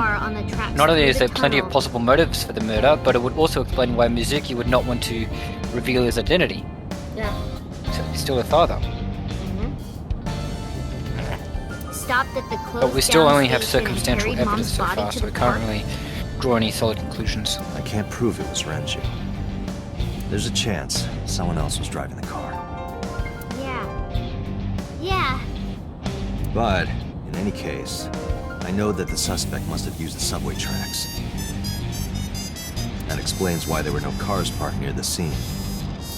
F: plenty of possible motives for the murder, but it would also explain why Mizuki would not want to reveal his identity.
A: Yeah.
F: So he's still the father.
J: Stopped at the closed
F: But we still only have
J: station and
F: circumstantial
J: carried
F: evidence
J: Mom's
F: so
J: body
F: far,
J: to
F: so we
J: the
F: can't
J: park.
F: really draw any solid conclusions.
C: I can't prove it was Renju. There's a chance someone else was driving the car.
J: Yeah.
C: But, in any case, I know that the suspect must have used the subway tracks. That explains why there were no cars parked near the scene.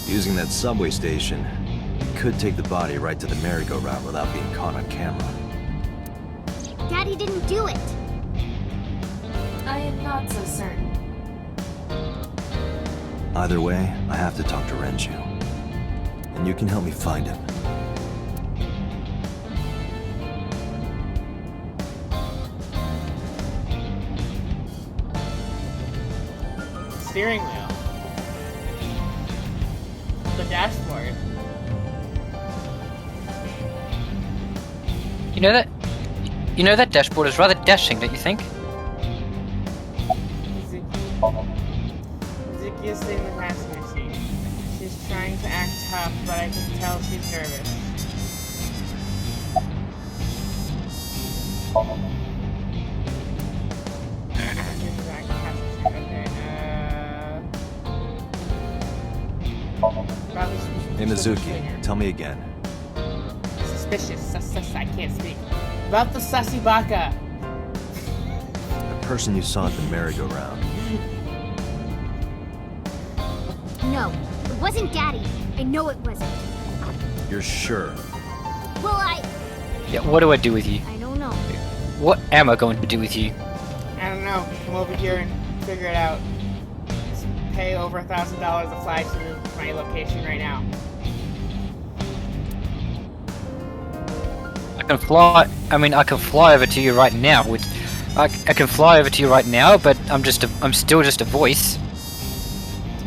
C: Using that subway station, he could take the body right to the merry-go-round without being caught on camera.
J: Daddy didn't do it.
H: I am not so certain.
C: Either way, I have to talk to Renju. And you can help me find him.
A: Steering wheel. The dashboard.
F: You know that dashboard is rather dashing, don't you think?
A: Zuki is sitting in the passenger seat. She's trying to act tough, but I can tell she's nervous.
C: Hey Mizuki, tell me again.
A: Suspicious. I can't speak. About the Sussy Baka.
C: The person you saw at the merry-go-round.
J: No, it wasn't Daddy. I know it wasn't.
C: You're sure?
J: Well,
F: Yeah, what do I do with you?
J: I don't know.
F: What am I going to do with you?
A: I don't know. Come over here and figure it out. Just pay over $1,000 to fly to my location right now.
F: I can fly over to you right now. I can fly over to you right now, but I'm still just a voice.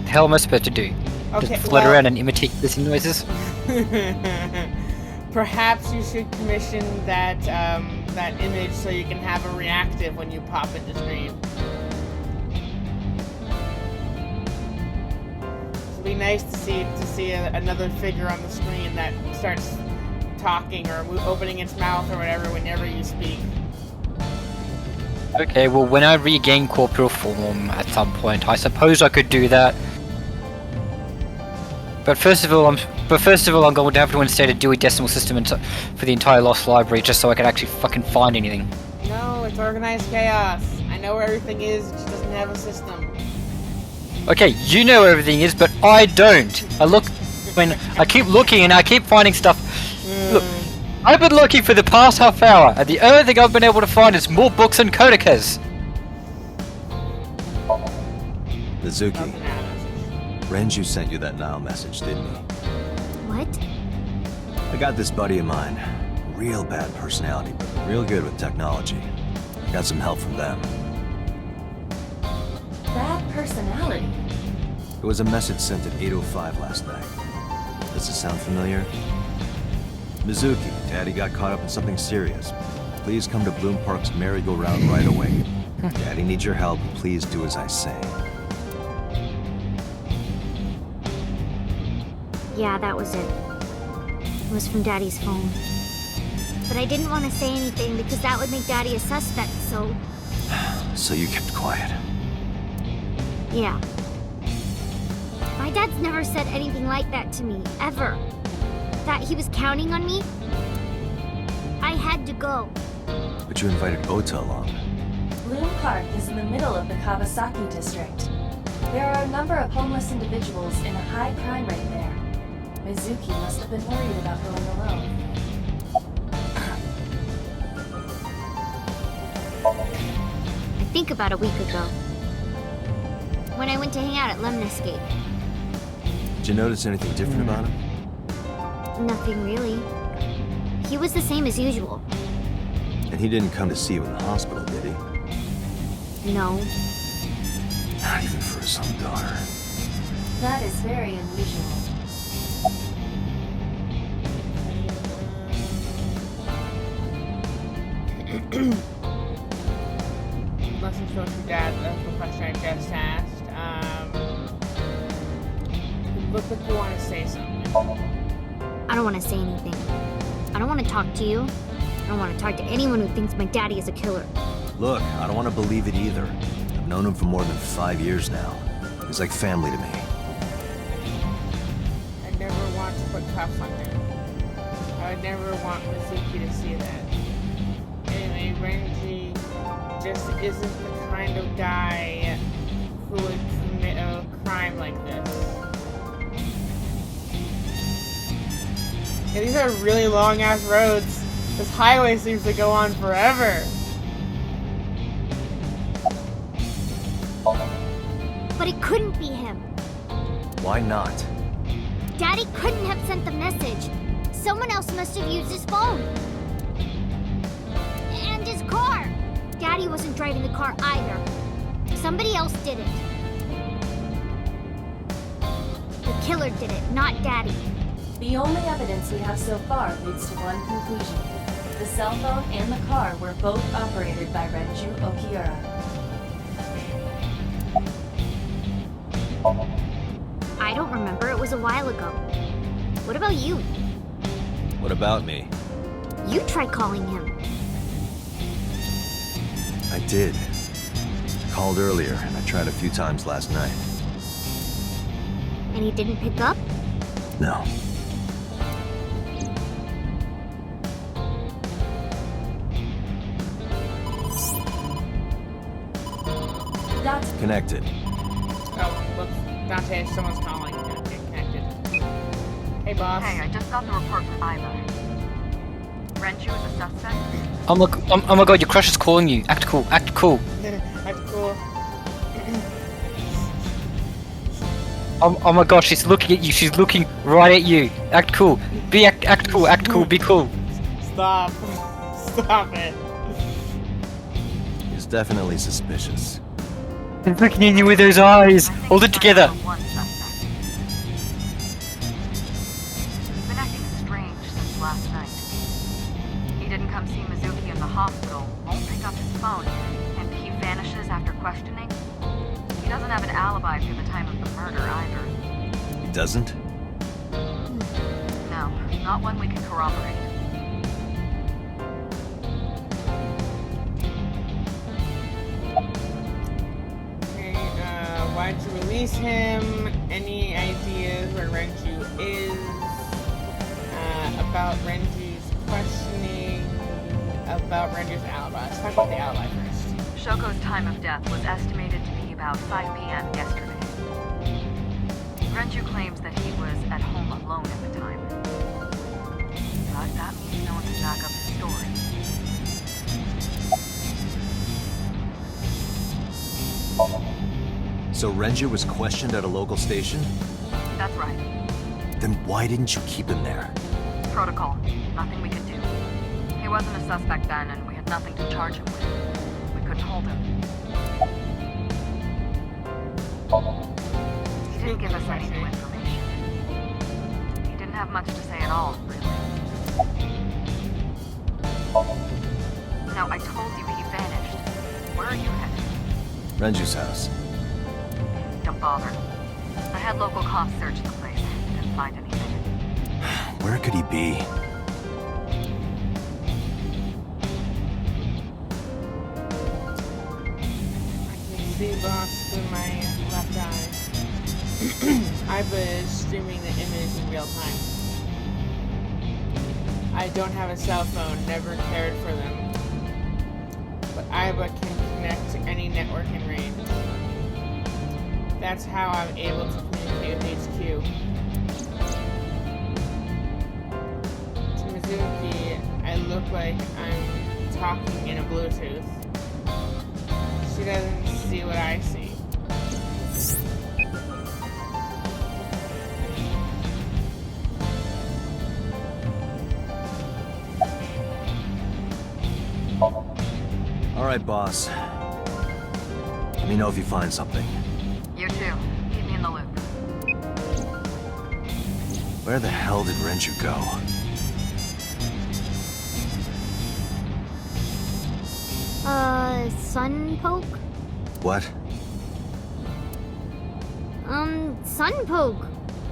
F: The hell am I supposed to do?
A: Okay,
F: Just float around and imitate hissing noises?
A: Perhaps you should commission that that image so you can have a reactive when you pop into stream. It'd be nice to see another figure on the screen that starts talking or opening its mouth or whatever whenever you speak.
F: Okay, well, when I regain corporeal form at some point, I suppose I could do that. But first of all, I'm going to have to instate a Dewey Decimal System for the entire Lost Library just so I can actually fucking find anything.
A: No, it's organized chaos. I know where everything is, it just doesn't have a system.
F: Okay, you know where everything is, but I don't. I keep looking and I keep finding stuff. Look, I've been looking for the past half hour, and the only thing I've been able to find is more books and codices.
C: Mizuki, Renju sent you that Nile message, didn't he?
J: What?
C: I got this buddy of mine. Real bad personality, but real good with technology. Got some help from them.
H: Bad personality?
C: It was a message sent at 8:05 last night. Does it sound familiar? Mizuki, Daddy got caught up in something serious. Please come to Bloom Park's merry-go-round right away. Daddy needs your help. Please do as I say.
J: Yeah, that was it. It was from Daddy's phone. But I didn't want to say anything because that would make Daddy a suspect, so...
C: So you kept quiet.
J: Yeah. My dad's never said anything like that to me, ever. That he was counting on me. I had to go.
C: But you invited Ota along.
H: Bloom Park is in the middle of the Kawasaki district. There are a number of homeless individuals in a high crime rate there. Mizuki must have been worried about going alone.
J: I think about a week ago. When I went to hang out at Lemniscape.
C: Did you notice anything different about him?
J: Nothing really. He was the same as usual.
C: And he didn't come to see you in the hospital, did he?
J: No.
C: Not even for his own daughter.
H: That is very unusual.
A: Listen to what your dad, that's the question I just asked. You look like you want to say something.
J: I don't want to say anything. I don't want to talk to you. I don't want to talk to anyone who thinks my daddy is a killer.
C: Look, I don't want to believe it either. I've known him for more than 5 years now. He's like family to me.
A: I never want to put cuffs on him. I would never want Mizuki to see that. Anyway, Renji just isn't the kind of guy who would commit a crime like this. Yeah, these are really long-ass roads. This highway seems to go on forever.
J: But it couldn't be him.
C: Why not?
J: Daddy couldn't have sent the message. Someone else must have used his phone. And his car. Daddy wasn't driving the car either. Somebody else did it. The killer did it, not Daddy.
H: The only evidence we have so far leads to one conclusion. The cell phone and the car were both operated by Renju Okiura.
J: I don't remember. It was a while ago. What about you?
C: What about me?
J: You tried calling him.
C: I did. I called earlier, and I tried a few times last night.
J: And he didn't pick up?
C: No.
H: That's
C: Connected.
A: Oh, look, Dante, someone's calling. Okay, connected. Hey, boss.
K: Hey, I just got the report from Iva. Renju is a suspect?
F: Oh my god, your crush is calling you. Act cool, act cool.
A: That's cool.
F: Oh my gosh, she's looking at you. She's looking right at you. Act cool. Act cool, be cool.
A: Stop. Stop it.
C: He's definitely suspicious.
F: He's looking at you with those eyes. Hold it together.
K: One suspect. He's been acting strange since last night. He didn't come see Mizuki in the hospital, won't pick up his phone, and he vanishes after questioning. He doesn't have an alibi for the time of the murder either.
C: He doesn't?
K: No, not one we can corroborate.
A: Okay, why'd you release him? Any ideas where Renju is? About Renju's questioning? About Renju's alibi? Let's talk about the alibi first.
K: Shoko's time of death was estimated to be about 5 p.m. yesterday. Renju claims that he was at home alone at the time. But that means no one can back up his story.
C: So Renju was questioned at a local station?
K: That's right.
C: Then why didn't you keep him there?
K: Protocol. Nothing we could do. He wasn't a suspect then, and we had nothing to charge him with. We couldn't hold him. He didn't give us any new information. He didn't have much to say at all, really. Now, I told you he vanished. Where are you headed?
C: Renju's house.
K: Don't bother. I had local cops search the place. Didn't find anything.
C: Where could he be?
A: see boss through my left eye. Iba is streaming the image in real time. I don't have a cell phone, never cared for them. But Iba can connect to any network in range. That's how I'm able to communicate with HQ. To Mizuki, I look like I'm talking in a Bluetooth. She doesn't see what I see.
C: Alright, boss. Let me know if you find something.
K: You too. Keep me in the loop.
C: Where the hell did Renju go?
J: Sun poke?
C: What?
J: Sun poke.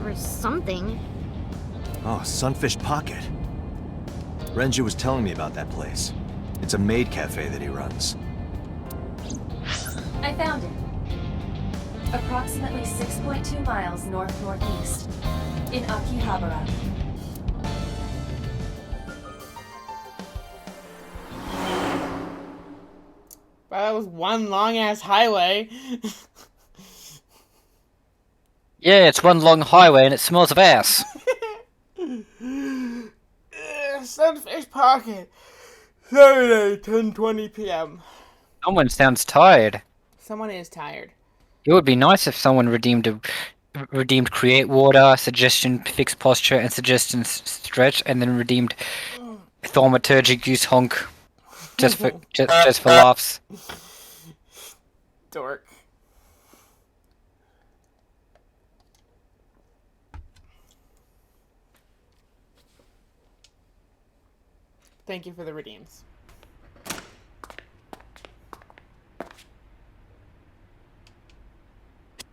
J: Or something.
C: Oh, Sunfish Pocket. Renju was telling me about that place. It's a maid cafe that he runs.
H: I found it. Approximately 6.2 miles north-northeast. In Akihabara.
A: Wow, that was one long-ass highway.
F: Yeah, it's one long highway and it smells of ass.
A: Sunfish Pocket. Saturday, 10:20 p.m.
F: Someone sounds tired.
A: Someone is tired.
F: It would be nice if someone redeemed create water, suggestion fix posture, and suggestion stretch, and then redeemed thaumaturgic use honk, just for laughs.
A: Dork. Thank you for the redeems.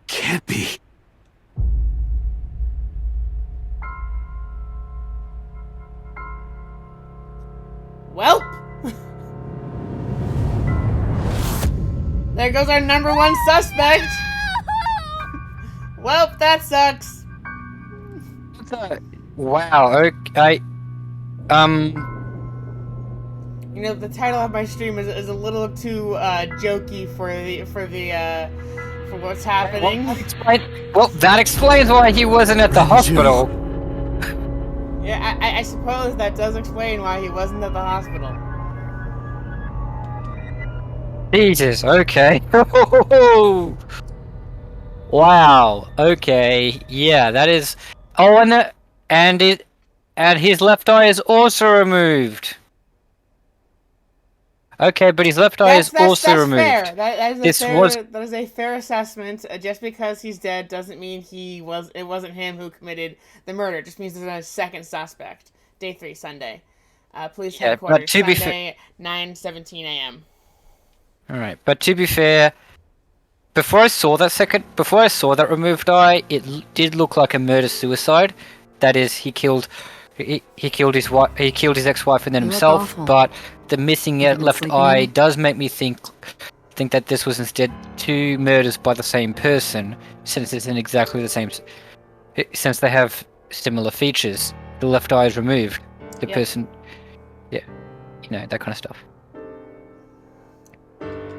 C: Can't be.
A: Welp! There goes our number one suspect! Welp, that sucks!
F: Wow, okay.
A: You know, the title of my stream is a little too jokey for what's happening.
F: Well, that explains why he wasn't at the hospital.
A: Yeah, I suppose that does explain why he wasn't at the hospital.
F: Jesus, okay. Wow, okay. Yeah, that is... Oh, and his left eye is also removed. Okay, but his left eye is also removed.
A: Fair. That is a fair assessment. Just because he's dead doesn't mean it wasn't him who committed the murder. It just means there's a second suspect. Day 3, Sunday. Police headquarters, Sunday, 9:17 a.m.
F: Alright, but to be fair, before I saw that removed eye, it did look like a murder-suicide. That is, he killed his wife, he killed his ex-wife and then himself, but the missing left eye does make me think that this was instead 2 murders by the same person, since it's in exactly the same, since they have similar features. The left eye is removed. The person, yeah, you know, that kind of stuff.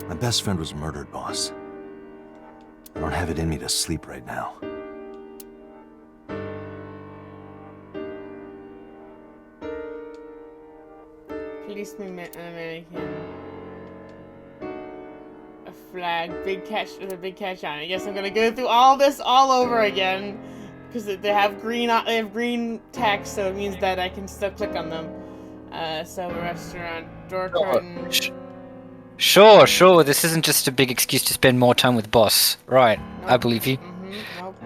C: My best friend was murdered, boss. I don't have it in me to sleep right now.
A: Policeman American. A flag, big catch with a big catch on it. I guess I'm gonna go through all this all over again because they have green text, so it means that I can still click on them. So restaurant, door curtain.
F: Sure. This isn't just a big excuse to spend more time with boss, right? Nope. I believe you.
A: Nope.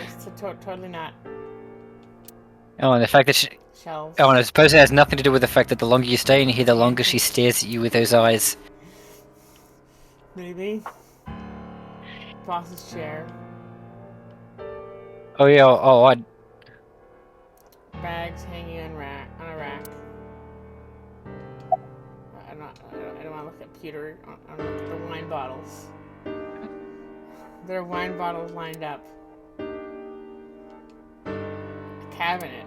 A: It's totally not.
F: Oh, and the fact that
A: Shelves.
F: Oh, and I suppose it has nothing to do with the fact that the longer you stay in here, the longer she stares at you with those eyes.
A: Maybe. Boss's chair.
F: Oh yeah. Oh,
A: Bags hanging on a rack. I don't want to look at Peter. I want to look at the wine bottles. There are wine bottles lined up. A cabinet.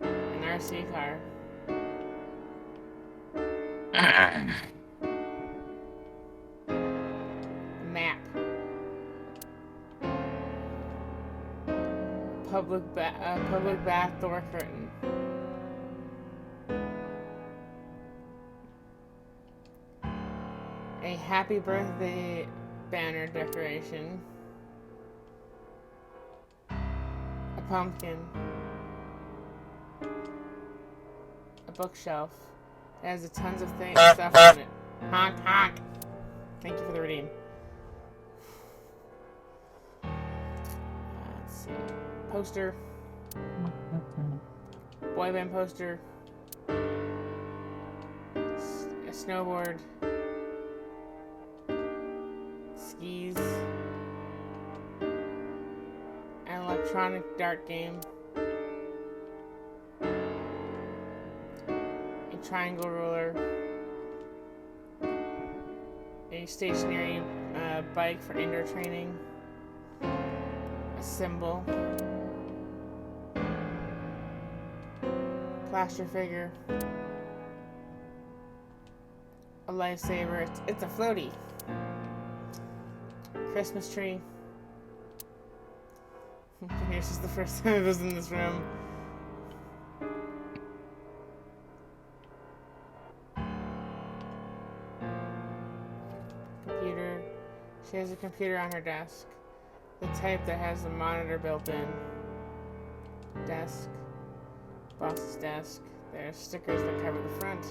A: An RC car. A map. Public bath door curtain. A happy birthday banner decoration. A pumpkin. A bookshelf. It has a tons of stuff on it. Honk, honk. Thank you for the redeem. Let's see. Poster. Boy band poster. A snowboard. Skis. An electronic dart game. A triangle roller. A stationary bike for indoor training. A symbol. Plaster figure. A lifesaver. It's a floaty. Christmas tree. This is the first time I was in this room. Computer. She has a computer on her desk. The type that has a monitor built in. Desk. Boss's desk. There's stickers that cover the front.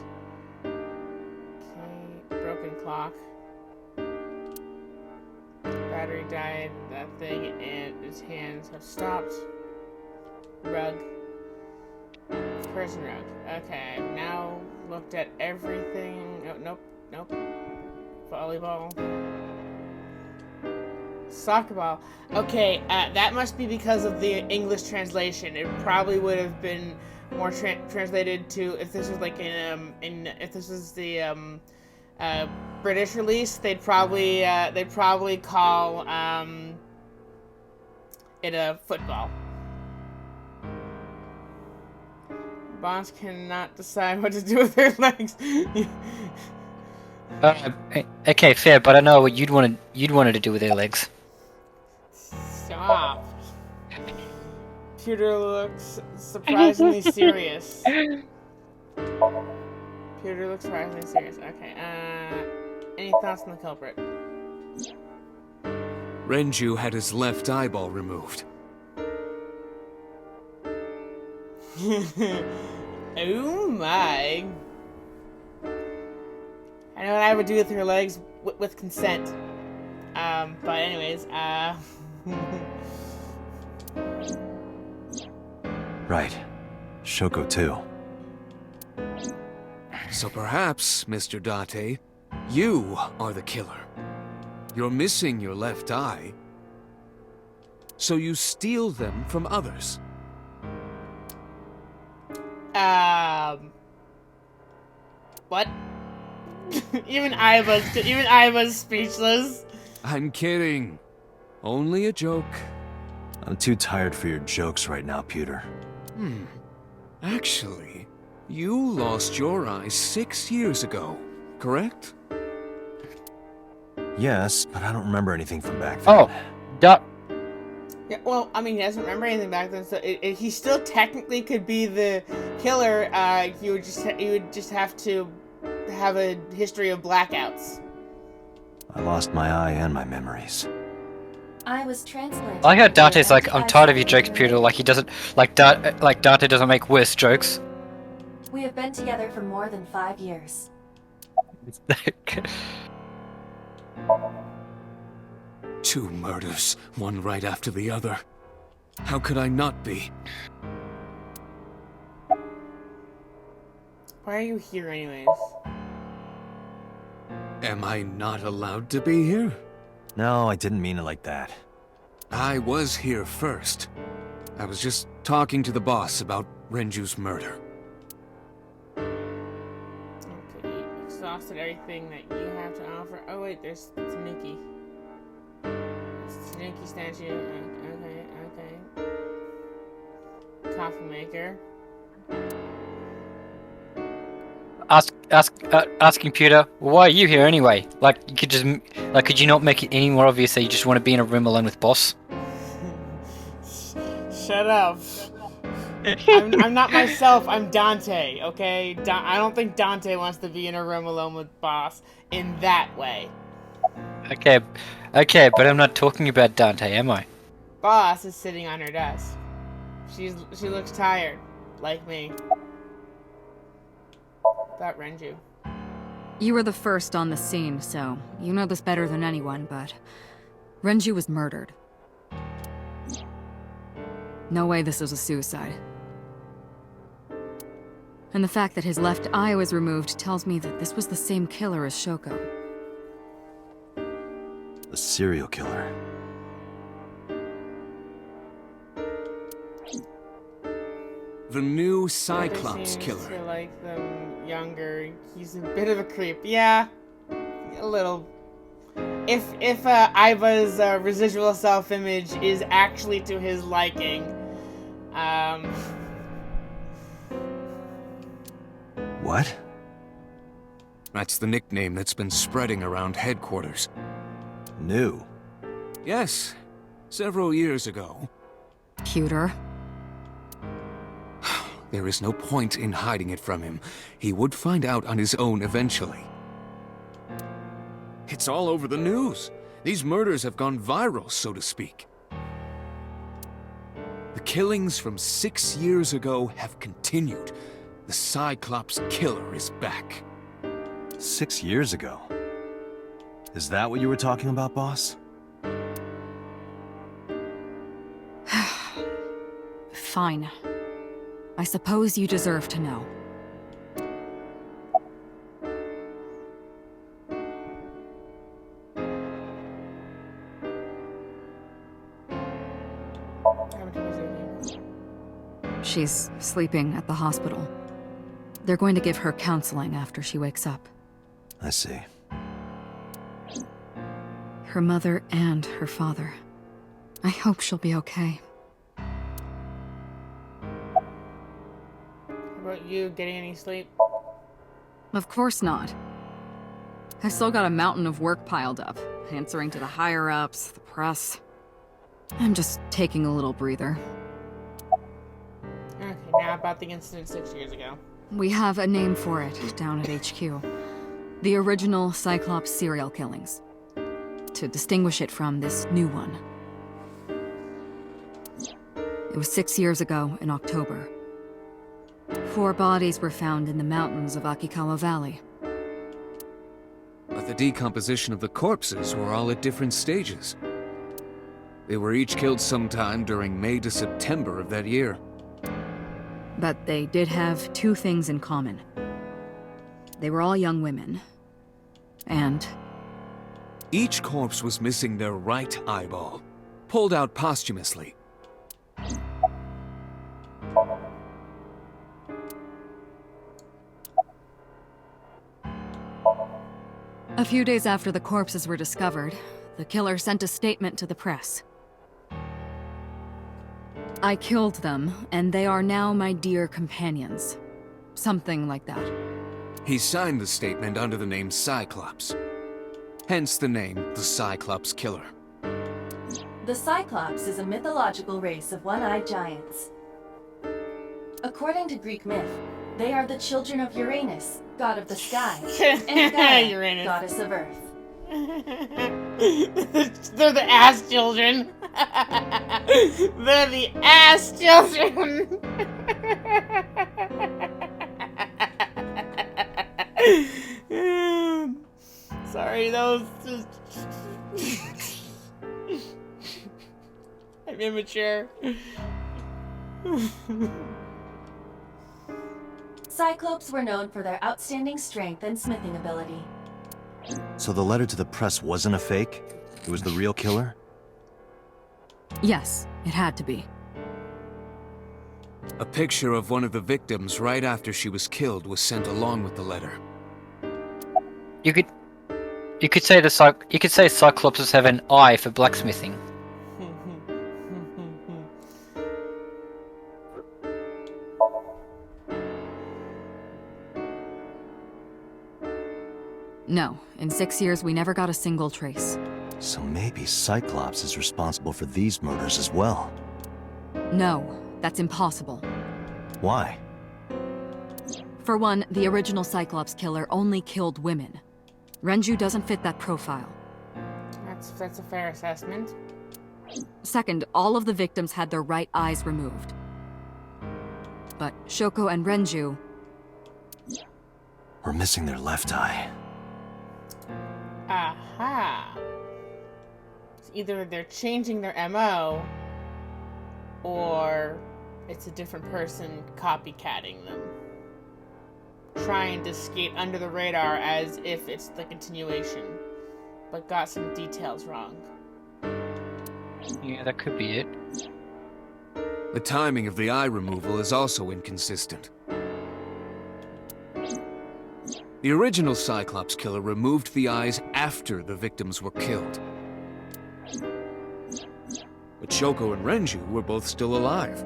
A: Okay. Broken clock. Battery died, that thing, and his hands have stopped. Rug. Person rug. Okay, I've now looked at everything. Oh, nope. Volleyball. Soccer ball. Okay, that must be because of the English translation. It probably would have been more translated to, if this was like if this was the British release, they'd probably call it a football. Bonds cannot decide what to do with their legs.
F: Okay, fair, but I know what you'd wanted to do with their legs.
A: Stop. Peter looks surprisingly serious. Peter looks surprisingly serious. Okay, any thoughts on the culprit?
E: Renju had his left eyeball removed.
A: Oh my. I know what I would do with her legs with consent. But anyways,
C: Right. Shoko too.
E: So perhaps, Mr. Date, you are the killer. You're missing your left eye, so you steal them from others.
A: What? even I was speechless.
E: I'm kidding. Only a joke.
C: I'm too tired for your jokes right now, Peter.
E: Actually, you lost your eye 6 years ago, correct?
C: Yes, but I don't remember anything from back then.
F: Oh, duh.
A: Yeah, well, I mean, he doesn't remember anything back then, so he still technically could be the killer. You would just have to have a history of blackouts.
C: I lost my eye and my memories.
H: I was transplanted.
F: I like how Dante's like, I'm tired of your jokes, Peter. Like he doesn't, like Dante doesn't make worse jokes.
H: We have been together for more than 5 years.
E: 2 murders, one right after the other. How could I not be?
A: Why are you here anyways?
E: Am I not allowed to be here?
C: No, I didn't mean it like that.
E: I was here first. I was just talking to the boss about Renju's murder.
A: Okay, exhausted everything that you have to offer. Oh wait, there's the Tanuki. It's the Tanuki statue. Okay. Coffee maker.
F: Asking Pewter, why are you here anyway? Like, you could just, like, could you not make it any more obvious that you just want to be in a room alone with Boss?
A: Shut up. I'm not myself, I'm Dante, okay? I don't think Dante wants to be in a room alone with Boss in that way.
F: Okay, but I'm not talking about Dante, am I?
A: Boss is sitting on her desk. She looks tired, like me. About Renju.
G: You were the first on the scene, so you know this better than anyone, but Renju was murdered. No way this was a suicide. And the fact that his left eye was removed tells me that this was the same killer as Shoko.
C: A serial killer.
E: The new Cyclops killer.
A: To like them younger. He's a bit of a creep. Yeah, a little. If Iva's residual self-image is actually to his liking,
C: What?
E: That's the nickname that's been spreading around headquarters.
C: New.
E: Yes, several years ago.
G: Pewter.
E: There is no point in hiding it from him. He would find out on his own eventually. It's all over the news. These murders have gone viral, so to speak. The killings from 6 years ago have continued. The Cyclops killer is back.
C: 6 years ago? Is that what you were talking about, boss?
G: Fine. I suppose you deserve to know. She's sleeping at the hospital. They're going to give her counseling after she wakes up.
C: I see.
G: Her mother and her father. I hope she'll be okay.
A: How about you getting any sleep?
G: Of course not. I've still got a mountain of work piled up, answering to the higher-ups, the press. I'm just taking a little breather.
A: Okay, now about the incident 6 years ago.
G: We have a name for it down at HQ. The original Cyclops serial killings. To distinguish it from this new one. It was 6 years ago in October. 4 bodies were found in the mountains of Akikawa Valley.
E: But the decomposition of the corpses were all at different stages. They were each killed sometime during May to September of that year.
G: But they did have 2 things in common. They were all young women. And
E: each corpse was missing their right eyeball, pulled out posthumously.
G: a few days after the corpses were discovered, the killer sent a statement to the press. I killed them, and they are now my dear companions. Something like that.
E: He signed the statement under the name Cyclops. Hence the name, the Cyclops Killer.
H: The Cyclops is a mythological race of one-eyed giants. According to Greek myth, they are the children of Uranus, god of the sky, and Gaia, goddess of earth.
A: They're the ass children. They're the ass children. Sorry, those. I'm immature.
H: Cyclopes were known for their outstanding strength and smithing ability.
C: So the letter to the press wasn't a fake? It was the real killer?
G: Yes, it had to be.
E: A picture of one of the victims right after she was killed was sent along with the letter.
F: You could say Cyclopses have an eye for blacksmithing.
G: No, in 6 years we never got a single trace.
C: So maybe Cyclops is responsible for these murders as well.
G: No, that's impossible.
C: Why?
G: For one, the original Cyclops killer only killed women. Renju doesn't fit that profile.
A: That's a fair assessment.
G: Second, all of the victims had their right eyes removed. But Shoko and Renju...
C: We're missing their left eye.
A: Aha. So either they're changing their MO, or it's a different person copycatting them. Trying to skate under the radar as if it's the continuation, but got some details wrong.
F: Yeah, that could be it.
E: The timing of the eye removal is also inconsistent. The original Cyclops killer removed the eyes after the victims were killed. But Shoko and Renju were both still alive.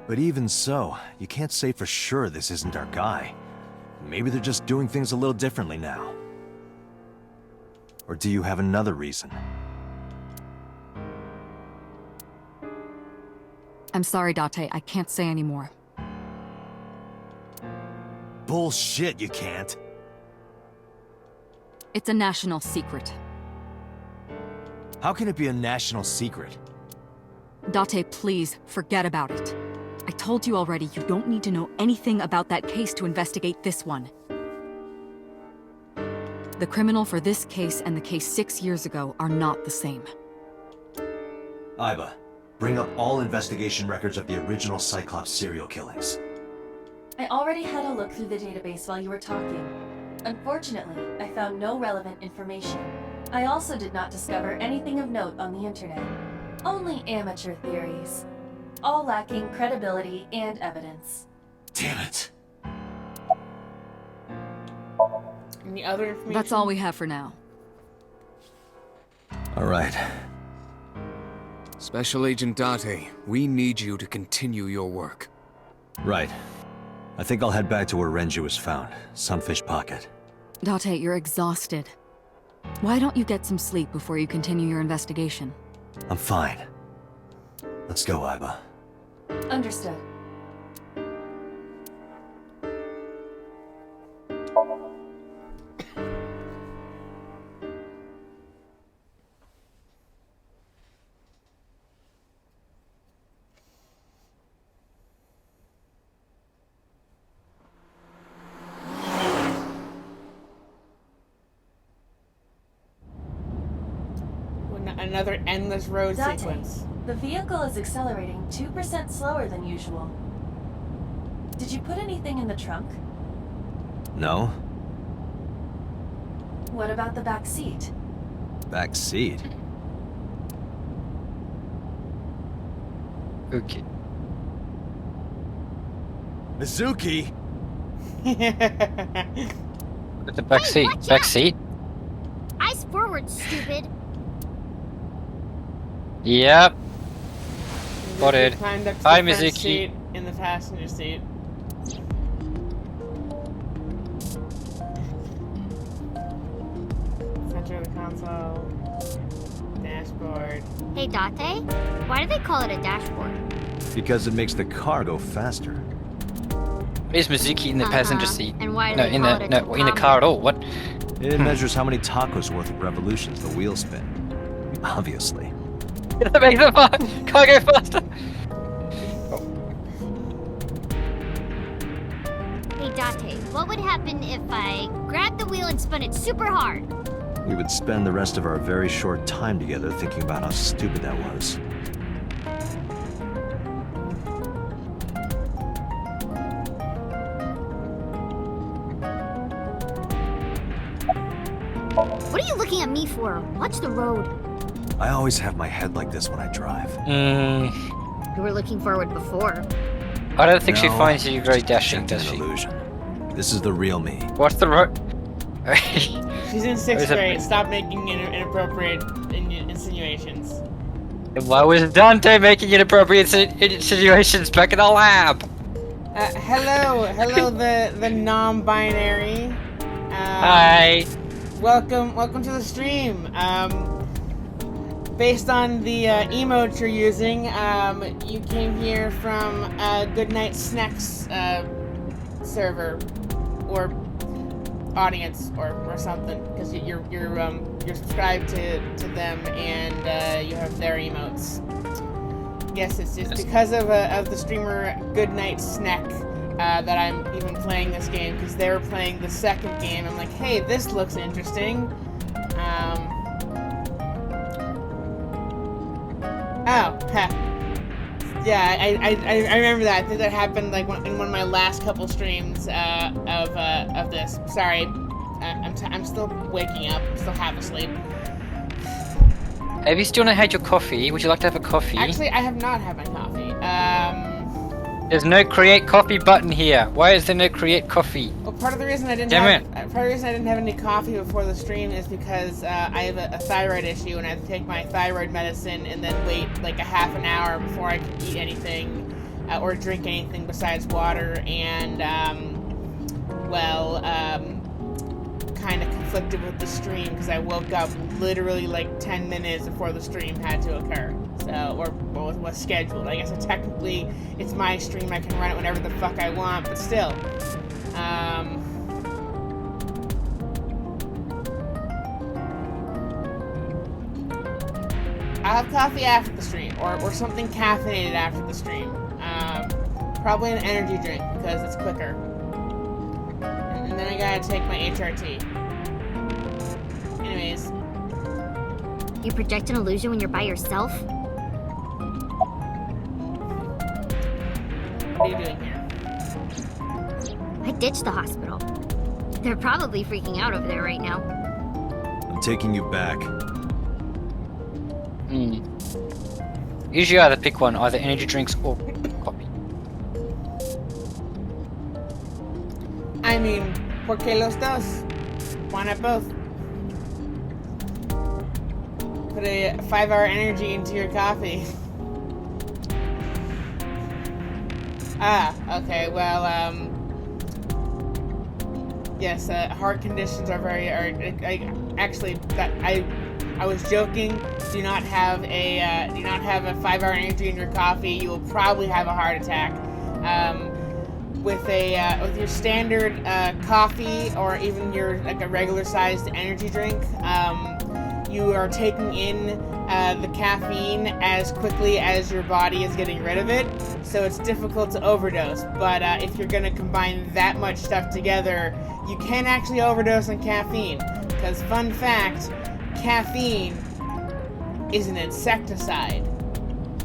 C: But even so, you can't say for sure this isn't our guy. Maybe they're just doing things a little differently now. Or do you have another reason?
G: I'm sorry, Date, I can't say anymore.
C: Bullshit, you can't.
G: It's a national secret.
C: How can it be a national secret?
G: Date, please, forget about it. I told you already, you don't need to know anything about that case to investigate this one. The criminal for this case and the case 6 years ago are not the same.
C: Aiba, bring up all investigation records of the original Cyclops serial killings.
H: I already had a look through the database while you were talking. Unfortunately, I found no relevant information. I also did not discover anything of note on the internet. Only amateur theories. All lacking credibility and evidence.
C: Damn it.
A: Any other information?
G: That's all we have for now.
C: All right.
E: Special Agent Date, we need you to continue your work.
C: Right. I think I'll head back to where Renju was found. Sunfish Pocket.
G: Date, you're exhausted. Why don't you get some sleep before you continue your investigation?
C: I'm fine. Let's go, Aiba.
H: Understood.
A: Another endless road
H: Date,
A: sequence.
H: the vehicle is accelerating 2% slower than usual. Did you put anything in the trunk?
C: No?
H: What about the back seat?
C: Back seat?
F: Okay.
C: Mizuki!
F: With the back seat.
J: watch
F: Back
J: out.
F: seat?
J: Eyes forward, stupid.
F: Yep. Spotted.
A: Climbed up to
F: Hi,
A: the front
F: Mizuki.
A: seat in the passenger seat. Center of the console. Dashboard.
J: Hey, Date, why do they call it a dashboard?
C: Because it makes the car go faster.
F: Where's Mizuki in the passenger seat?
J: And why do
F: No,
J: they
F: in
J: call
F: the
J: it a
F: no, in the
J: tachometer?
F: car at all. What?
C: It measures how many tacos worth of revolutions the wheels spin. Obviously.
F: That makes the car go faster.
J: Hey, Date, what would happen if I grabbed the wheel and spun it super hard?
C: We would spend the rest of our very short time together thinking about how stupid that was.
J: What are you looking at me for? Watch the road.
C: I always have my head like this when I drive.
J: You were looking forward before.
F: I don't think she
C: No,
F: finds you very dashing, does
C: An
F: she?
C: illusion. This is the real me.
F: What's the
A: She's in 6th
F: Is it-
A: grade. Stop making inappropriate insinuations.
F: Why was Dante making inappropriate insinuations back in the lab?
A: Hello, the non-binary.
F: Hi.
A: Welcome to the stream. Based on the emote you're using, you came here from Goodnight Snacks server or audience or something, because you're subscribed to them and you have their emotes. Yes, it's because of the streamer Goodnight Snack that I'm even playing this game, because they were playing the second game. I'm like, hey, this looks interesting. Yeah, I remember that. I think that happened like in one of my last couple streams of this. Sorry, I'm still waking up. I'm still half asleep.
F: Have you still not had your coffee? Would you like to have a coffee?
A: Actually, I have not had my coffee.
F: There's no create coffee button here. Why is there no create coffee?
A: Well, part of the reason I didn't have any coffee before the stream is because I have a thyroid issue and I have to take my thyroid medicine and then wait like a half an hour before I can eat anything or drink anything besides water, and kind of conflicted with the stream because I woke up literally like 10 minutes before the stream had to occur. So, or was scheduled. I guess technically it's my stream. I can run it whenever the fuck I want, but still. I'll have coffee after the stream, or something caffeinated after the stream. Probably an energy drink because it's quicker. And then I gotta take my HRT. Anyways.
J: You project an illusion when you're by yourself?
A: What are you doing here?
J: I ditched the hospital. They're probably freaking out over there right now.
C: I'm taking you back.
F: Usually either pick one, either energy drinks or coffee.
A: I mean, ¿por qué los dos? Why not both? Put a 5-hour energy into your coffee. Okay, well, yes, heart conditions are I was joking. Do not have a 5-hour energy in your coffee. You will probably have a heart attack. With your standard coffee or even your a regular sized energy drink, you are taking in the caffeine as quickly as your body is getting rid of it, so it's difficult to overdose. But if you're gonna combine that much stuff together, you can actually overdose on caffeine. Because fun fact, caffeine is an insecticide.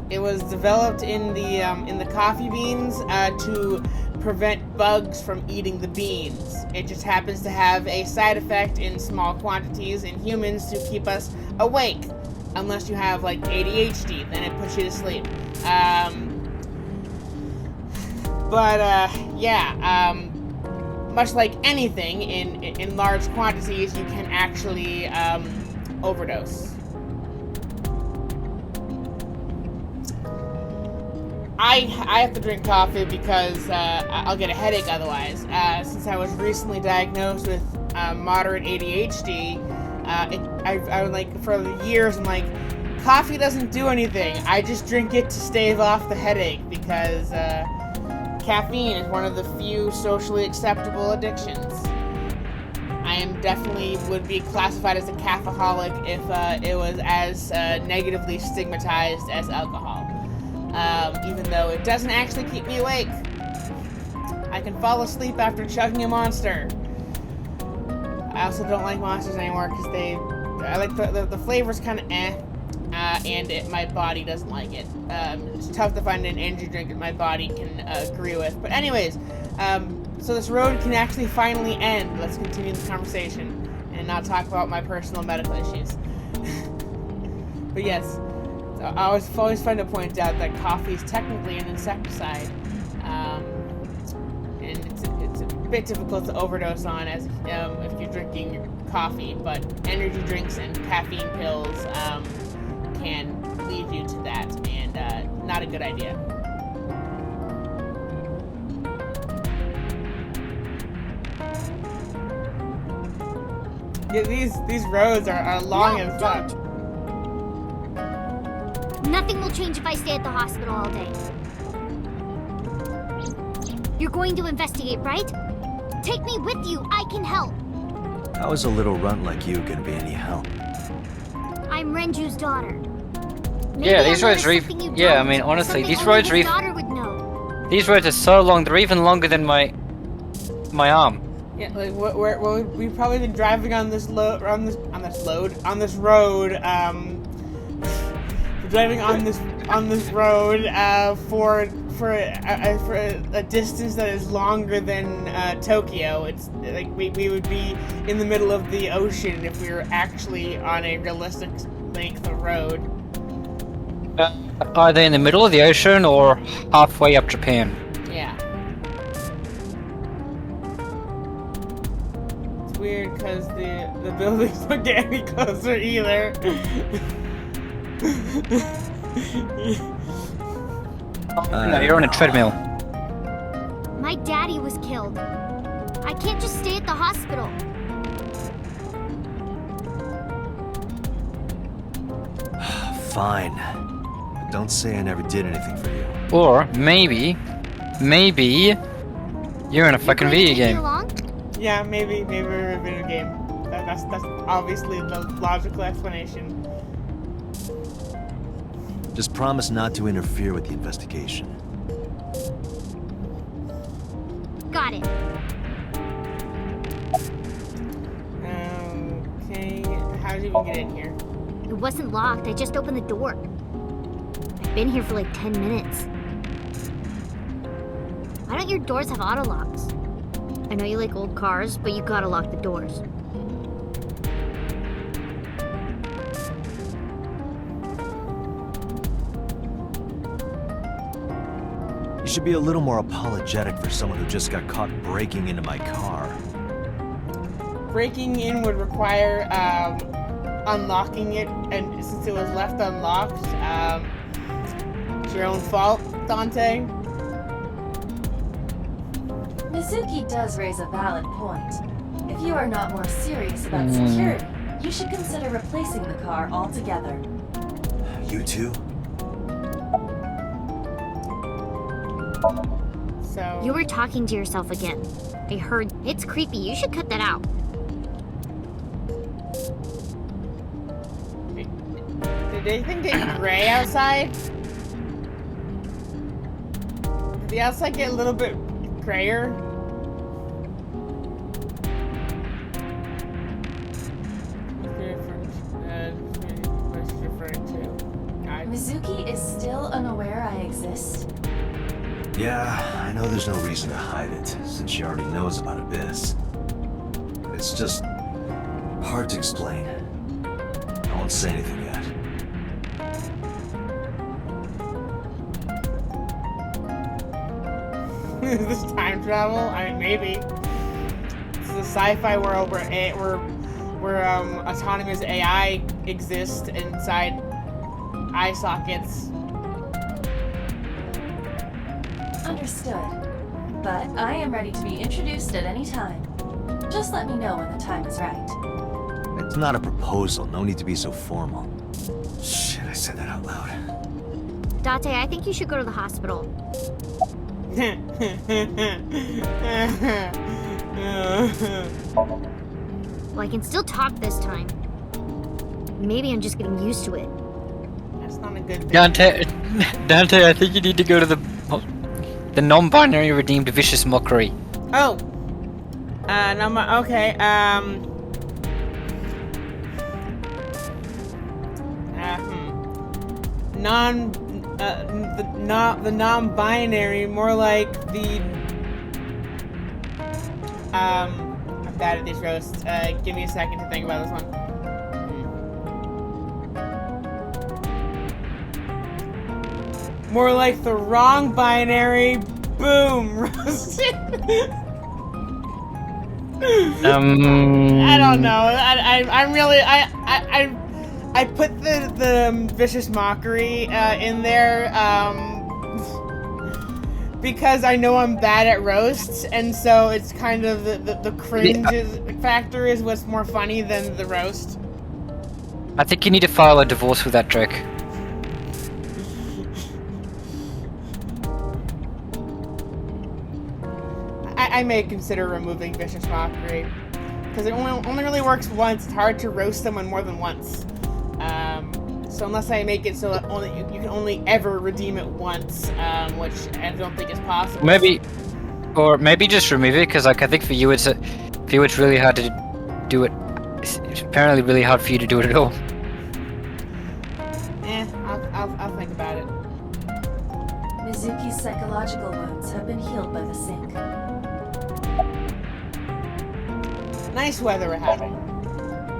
A: It was developed in the coffee beans to prevent bugs from eating the beans. It just happens to have a side effect in small quantities in humans to keep us awake, unless you have like ADHD, then it puts you to sleep. Much like anything in large quantities, you can actually overdose. I have to drink coffee because I'll get a headache otherwise. Since I was recently diagnosed with moderate ADHD, I like for years I'm like, coffee doesn't do anything. I just drink it to stave off the headache because caffeine is one of the few socially acceptable addictions. I am definitely would be classified as a caffeaholic if it was as negatively stigmatized as alcohol. Even though it doesn't actually keep me awake. I can fall asleep after chugging a Monster. I also don't like Monsters anymore because I like the flavor's kind of and my body doesn't like it. It's tough to find an energy drink that my body can agree with. But anyways, so this road can actually finally end. Let's continue the conversation and not talk about my personal medical issues. But yes. I always fun to point out that coffee is technically an insecticide. And it's a bit difficult to overdose on as if you're drinking coffee, but energy drinks and caffeine pills can lead you to that, and not a good idea. Yeah, these roads are long as fuck.
J: Nothing will change if I stay at the hospital all day. You're going to investigate, right? Take me with you. I can help.
C: How is a little runt like you gonna be any help?
J: I'm Renju's daughter. Maybe
F: Yeah,
J: I
F: these roads are
J: noticed something you
F: yeah, I
J: don't.
F: mean, honestly,
J: Something
F: these
J: only
F: roads
J: his
F: are
J: daughter would know.
F: these roads are so long. They're even longer than my arm.
A: Yeah, like we've probably been driving on this road. We're driving on this road for a distance that is longer than Tokyo. It's like we would be in the middle of the ocean if we were actually on a realistic length of road.
F: Are they in the middle of the ocean or halfway up Japan?
A: Yeah. It's weird because the buildings don't get any closer either.
F: No, you're on a treadmill.
J: My daddy was killed. I can't just stay at the hospital.
C: Fine. But don't say I never did anything for you.
F: Or maybe you're in a fucking video game.
A: Yeah, maybe we're in a video game. That's obviously the logical explanation.
C: Just promise not to interfere with the investigation.
J: Got it.
A: Okay, how did you even get in here?
J: It wasn't locked. I just opened the door. I've been here for like 10 minutes. Why don't your doors have auto locks? I know you like old cars, but you gotta lock the doors.
C: You should be a little more apologetic for someone who just got caught breaking into my car.
A: Breaking in would require unlocking it, and since it was left unlocked, it's your own fault, Dante.
H: Mizuki does raise a valid point. If you are not more serious about security, you should consider replacing the car altogether.
C: You too?
A: So
J: You were talking to yourself again. I heard. It's creepy. You should cut that out.
A: did anything get gray outside? Did the outside get a little bit grayer? What's referring to?
H: Mizuki is still unaware I exist.
C: Yeah, I know there's no reason to hide it, since she already knows about Abyss. It's just hard to explain. I won't say anything yet.
A: Is this time travel? I mean, maybe. This is a sci-fi world where autonomous AI exists inside eye sockets.
H: Understood. But I am ready to be introduced at any time. Just let me know when the time is right.
C: It's not a proposal, no need to be so formal. Shit, I said that out loud.
J: Date, I think you should go to the hospital. Well, I can still talk this time. Maybe I'm just getting used to it.
A: That's not a good thing.
F: Dante, I think you need to go to the non-binary redeemed vicious mockery.
A: Oh. Okay. The non-binary, more like the I'm bad at these roasts. Give me a second to think about this one. More like the wrong binary, Boom! Roasted.
F: I
A: don't know. I'm really I put the vicious mockery in there because I know I'm bad at roasts, and so it's kind of the cringe factor is what's more funny than the roast.
F: I think you need to file a divorce with that joke.
A: I may consider removing vicious mockery because it only really works once. It's hard to roast someone more than once. So unless I make it so that you can only ever redeem it once, which I don't think is possible.
F: Maybe just remove it, because like I think for you it's really hard to do it. It's apparently really hard for you to do it at all.
A: I'll think about it.
H: Mizuki's psychological wounds have been healed by the sink.
A: Nice weather we're having.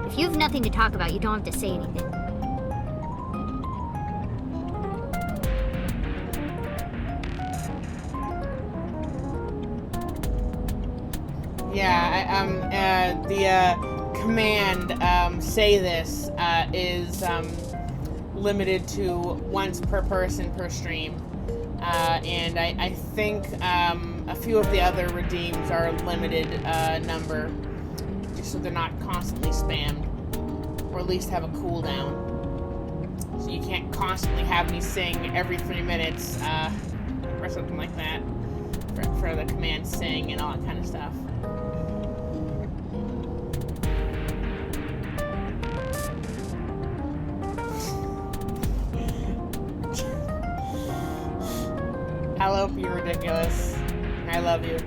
J: If you have nothing to talk about, you don't have to say anything.
A: Yeah, the command say this is limited to once per person per stream. And I think a few of the other redeems are a limited number, just so they're not constantly spammed, or at least have a cooldown. So you can't constantly have me sing every 3 minutes, or something like that, for the command sing and all that kind of stuff. I love you, ridiculous. I love you.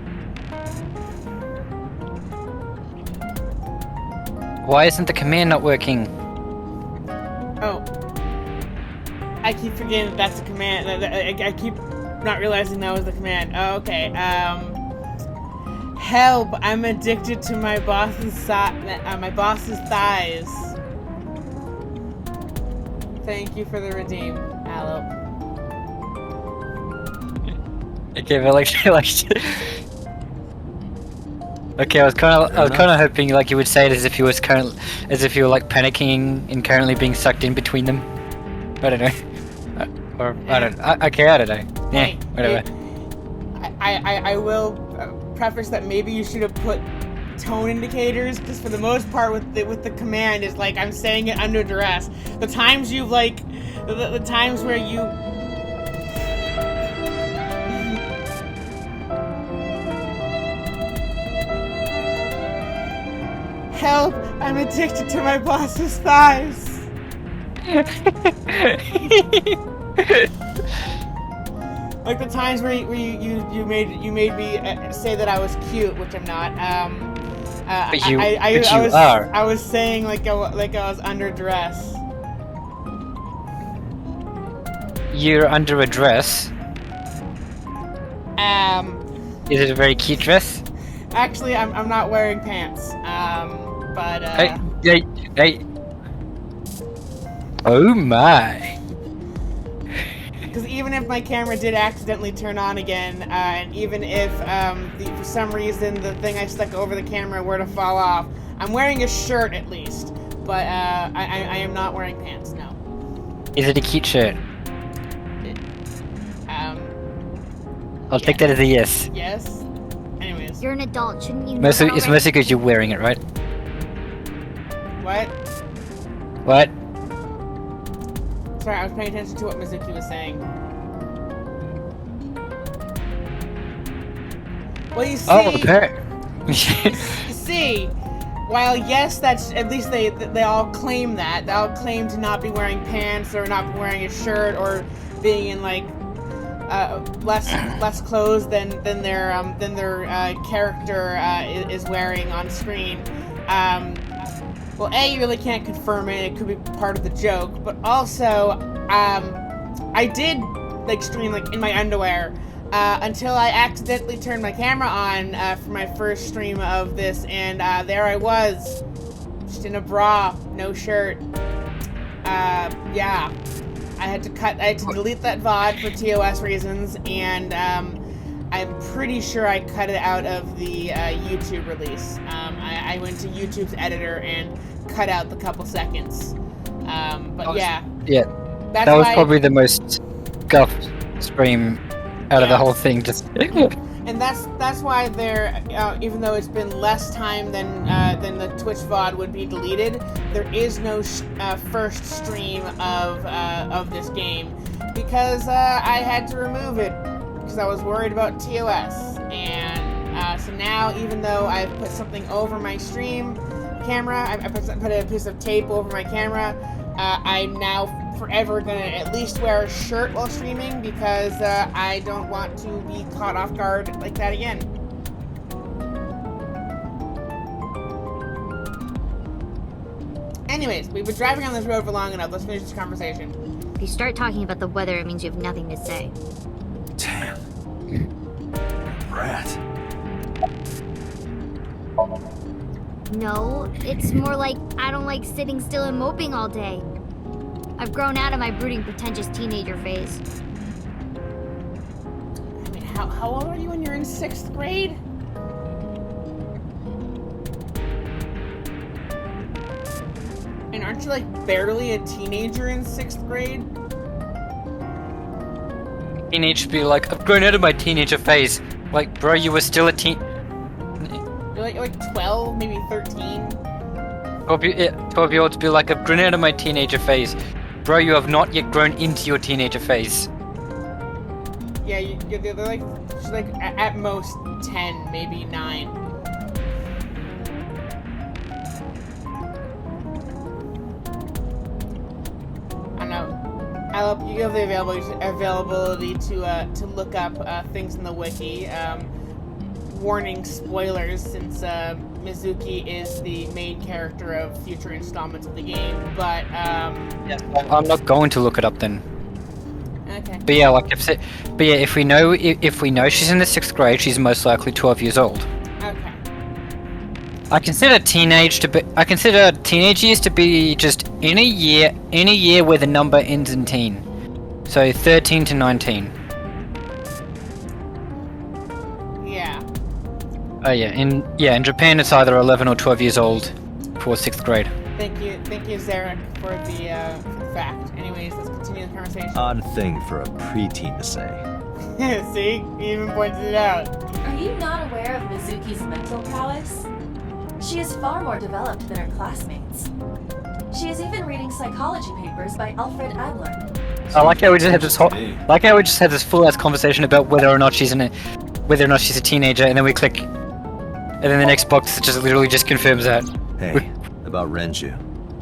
F: Why isn't the command not working?
A: Oh. I keep forgetting that that's a command. I keep not realizing that was the command. Oh, okay. Help! I'm addicted to my boss's thighs. Thank you for the redeem, Allo.
F: Okay, but like, okay, I was kind of hoping like you would say it as if you were like panicking and currently being sucked in between them. I don't know, I don't know. Yeah, whatever.
A: I will preface that maybe you should have put tone indicators, because for the most part with the command is like I'm saying it under duress. The times you like, the times where you. Help! I'm addicted to my boss's thighs. Like the times where you made me say that I was cute, which I'm not.
F: But you are.
A: I was saying like I was under duress.
F: You're under a dress. Is it a very cute dress?
A: Actually, I'm not wearing pants. But
F: Hey. Oh my.
A: Because even if my camera did accidentally turn on again, and even if for some reason the thing I stuck over the camera were to fall off, I'm wearing a shirt at least. But I am not wearing pants. No.
F: Is it a cute shirt? I'll
A: yes.
F: take that as a yes.
A: Yes. Anyways.
J: You're an adult, shouldn't you know
F: It's
J: that
F: mostly because you're wearing it, right?
A: What?
F: What?
A: Sorry, I was paying attention to what Mizuki was saying. Well, you see...
F: Oh, okay.
A: You see, while yes, that's... At least they all claim that. They all claim to not be wearing pants, or not be wearing a shirt, or being in, like, less clothes than their character is wearing on screen. Well, A, you really can't confirm it. It could be part of the joke, but also, I did like stream like in my underwear until I accidentally turned my camera on for my first stream of this, and there I was, just in a bra, no shirt. Yeah, I had to delete that VOD for TOS reasons, and I'm pretty sure I cut it out of the YouTube release. I went to YouTube's editor and cut out the couple seconds. But yeah.
F: Yeah.
A: That's
F: that was
A: why,
F: probably the most scuffed stream out of the whole thing. Just.
A: And that's why there, even though it's been less time than the Twitch VOD would be deleted, there is no first stream of this game because I had to remove it because I was worried about TOS. And so now, even though I've put something over my stream camera, I put a piece of tape over my camera, I'm now forever gonna at least wear a shirt while streaming because I don't want to be caught off guard like that again. Anyways, we've been driving on this road for long enough. Let's finish this conversation.
J: If you start talking about the weather, it means you have nothing to say.
I: Damn. Rat.
J: No, it's more like I don't like sitting still and moping all day. I've grown out of my brooding, pretentious teenager phase.
A: I mean, how old are you when you're in 6th grade? And aren't you like barely a teenager in 6th grade?
F: Teenage should be like, I've grown out of my teenager phase. Like, bro, you were still a teen.
A: You're like 12, maybe 13.
F: 12-year-olds be like, I've grown out of my teenager phase. Bro, you have not yet grown into your teenager phase.
A: Yeah, they're like, she's like at most 10, maybe 9. I don't know. I love you have the availability to look up things in the wiki. Warning spoilers since Mizuki is the main character of future installments of the game, but
F: I'm not going to look it up then.
A: Okay.
F: But yeah, like if we know she's in the 6th grade, she's most likely 12 years old.
A: Okay.
F: I consider teenage years to be just any year where the number ends in teen. So 13 to 19.
A: Yeah.
F: Oh yeah, in Japan it's either 11 or 12 years old for 6th grade.
A: Thank you, Zarek, for the fact. Anyways, let's continue the conversation.
C: Odd thing for a preteen to say.
A: See, he even pointed it out.
H: Are you not aware of Mizuki's mental prowess? She is far more developed than her classmates. She is even reading psychology papers by Alfred Adler.
F: I like how we just had this full ass conversation about whether or not she's a teenager, and then we click, and then the next box just literally just confirms that.
C: Hey, about Renju.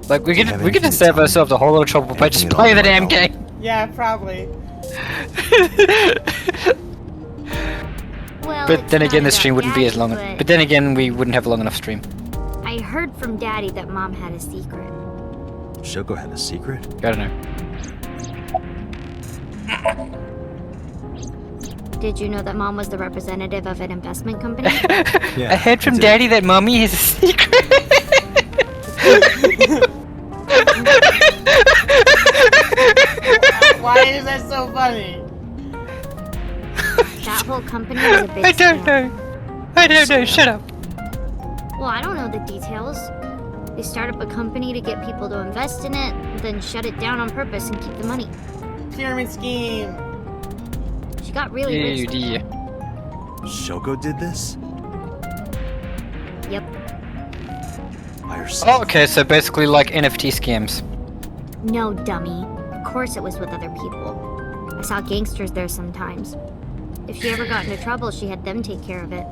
F: Like we could just save ourselves a whole lot of trouble by just playing the damn game.
A: Yeah, probably.
J: Well,
F: But then again, the stream wouldn't be as long. But then again, we wouldn't have a long enough stream.
J: I heard from Daddy that Mom had a secret.
C: Shoko had a secret?
F: I don't know.
J: Did you know that Mom was the representative of an investment company?
F: I heard from Daddy that Mommy has a secret.
A: Why is that so funny?
J: That whole company was a big
F: I don't know. Shut up.
J: Well, I don't know the details. They start up a company to get people to invest in it, then shut it down on purpose and keep the money.
A: Pyramid scheme.
J: She got really rich.
C: Shoko did this?
J: Yep.
C: By herself?
F: Oh, okay, so basically like NFT scams.
J: No, dummy. Of course it was with other people. I saw gangsters there sometimes. If she ever got into trouble, she had them take care of it.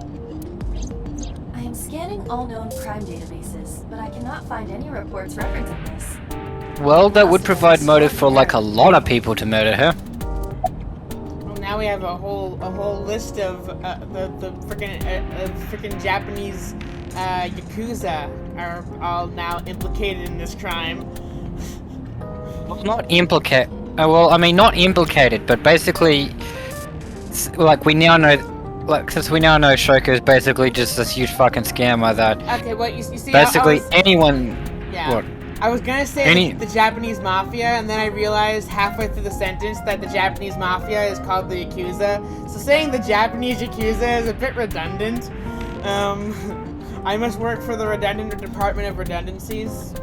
H: I am scanning all known crime databases, but I cannot find any reports referencing this.
F: Well, that would provide motive for like a lot of people to murder her.
A: Well, now we have a whole list of the freaking Japanese yakuza are all now implicated in this crime.
F: Well, not implicated. Well, I mean, not implicated, but basically, like we now know, like since we now know Shoko is basically just this huge fucking scammer that.
A: Okay, well you see.
F: Basically, anyone.
A: Yeah.
F: What?
A: I was gonna say the Japanese Mafia, and then I realized halfway through the sentence that the Japanese Mafia is called the Yakuza. So saying the Japanese Yakuza is a bit redundant. I must work for the redundant Department of Redundancies.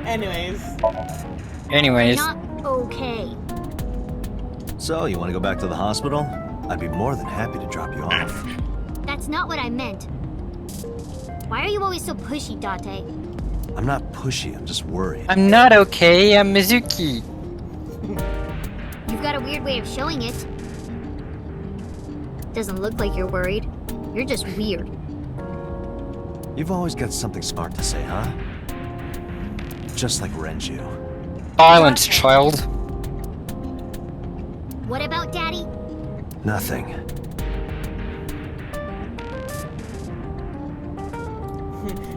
F: Anyways.
J: Not okay.
C: So, you want to go back to the hospital? I'd be more than happy to drop you off.
J: That's not what I meant. Why are you always so pushy, Date?
C: I'm not pushy, I'm just worried.
F: I'm not okay, I'm Mizuki.
J: You've got a weird way of showing it. Doesn't look like you're worried. You're just weird.
C: You've always got something smart to say, huh? Just like Renju.
F: Silence, child.
J: What about Daddy?
C: Nothing.